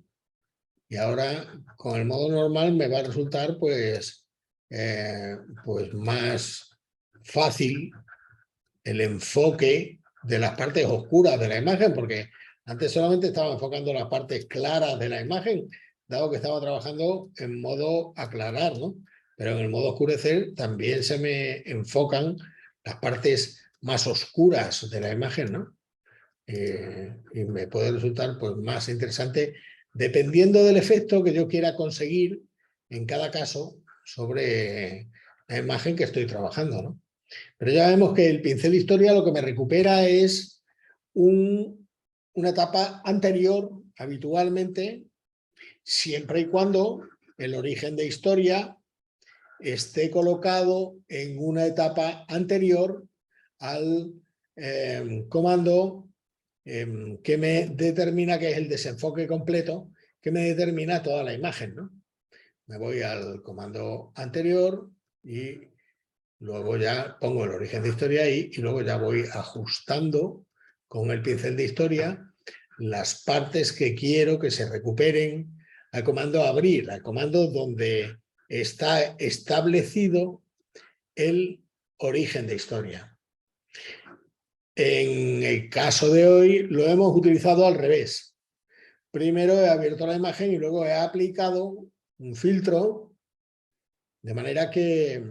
S1: y ahora con el modo normal me va a resultar pues más fácil el enfoque de las partes oscuras de la imagen, porque antes solamente estaba enfocando las partes claras de la imagen, dado que estaba trabajando en modo aclarar, ¿no? Pero en el modo oscurecer también se me enfocan las partes más oscuras de la imagen, ¿no? Y me puede resultar pues más interesante dependiendo del efecto que yo quiera conseguir en cada caso sobre la imagen que estoy trabajando, ¿no? Pero ya vemos que el pincel de historia lo que me recupera es una etapa anterior, habitualmente, siempre y cuando el origen de historia esté colocado en una etapa anterior al comando que me determina, que es el desenfoque completo, que me determina toda la imagen, ¿no? Me voy al comando anterior y luego ya pongo el origen de historia ahí y luego ya voy ajustando con el pincel de historia las partes que quiero que se recuperen al comando abrir, al comando donde está establecido el origen de historia. En el caso de hoy lo hemos utilizado al revés. Primero he abierto la imagen y luego he aplicado un filtro, de manera que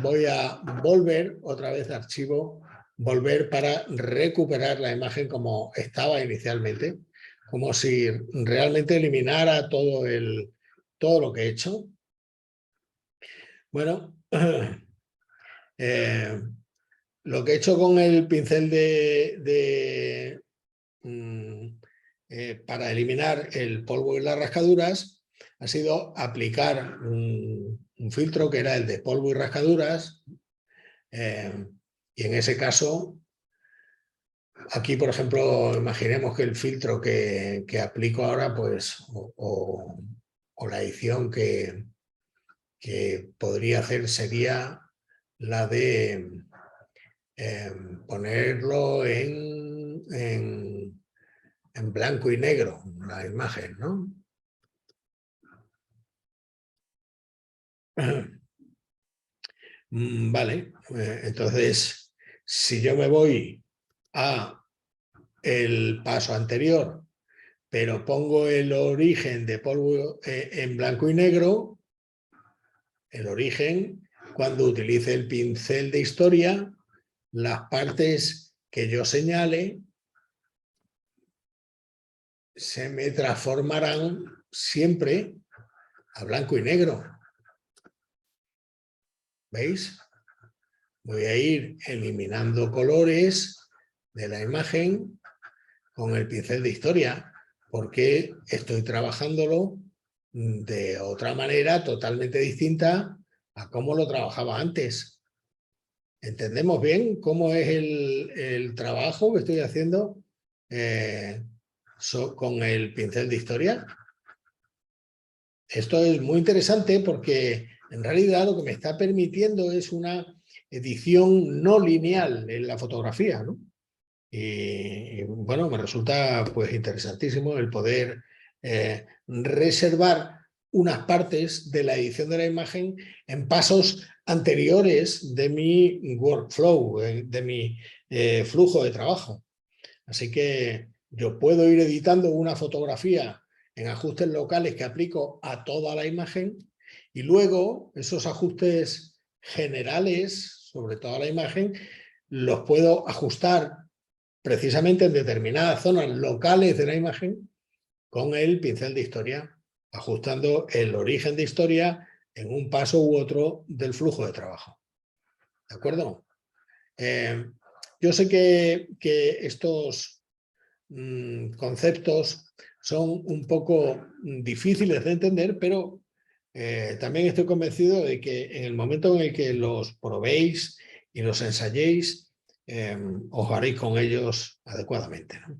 S1: voy a volver otra vez a archivo, volver para recuperar la imagen como estaba inicialmente, como si realmente eliminara todo lo que he hecho. Bueno, lo que he hecho con el pincel para eliminar el polvo y las rascaduras ha sido aplicar un filtro que era el de polvo y rascaduras, y en ese caso aquí, por ejemplo, imaginemos que el filtro que aplico ahora, pues, o la edición que podría hacer sería la de ponerlo en blanco y negro, la imagen, ¿no? Vale, entonces, si yo me voy a el paso anterior, pero pongo el origen de polvo en blanco y negro, el origen, cuando utilice el pincel de historia, las partes que yo señale se me transformarán siempre a blanco y negro. ¿Veis? Voy a ir eliminando colores de la imagen con el pincel de historia, porque estoy trabajándolo de otra manera totalmente distinta a cómo lo trabajaba antes. ¿Entendemos bien cómo es el trabajo que estoy haciendo con el pincel de historia? Esto es muy interesante porque en realidad lo que me está permitiendo es una edición no lineal en la fotografía, ¿no? Y bueno, me resulta pues interesantísimo el poder reservar unas partes de la edición de la imagen en pasos anteriores de mi workflow, de mi flujo de trabajo. Así que yo puedo ir editando una fotografía en ajustes locales que aplico a toda la imagen y luego esos ajustes generales sobre toda la imagen los puedo ajustar precisamente en determinadas zonas locales de la imagen con el pincel de historia, ajustando el origen de historia en un paso u otro del flujo de trabajo. ¿De acuerdo? Yo sé que estos conceptos son un poco difíciles de entender, pero también estoy convencido de que en el momento en el que los probéis y los ensayéis, os haréis con ellos adecuadamente, ¿no?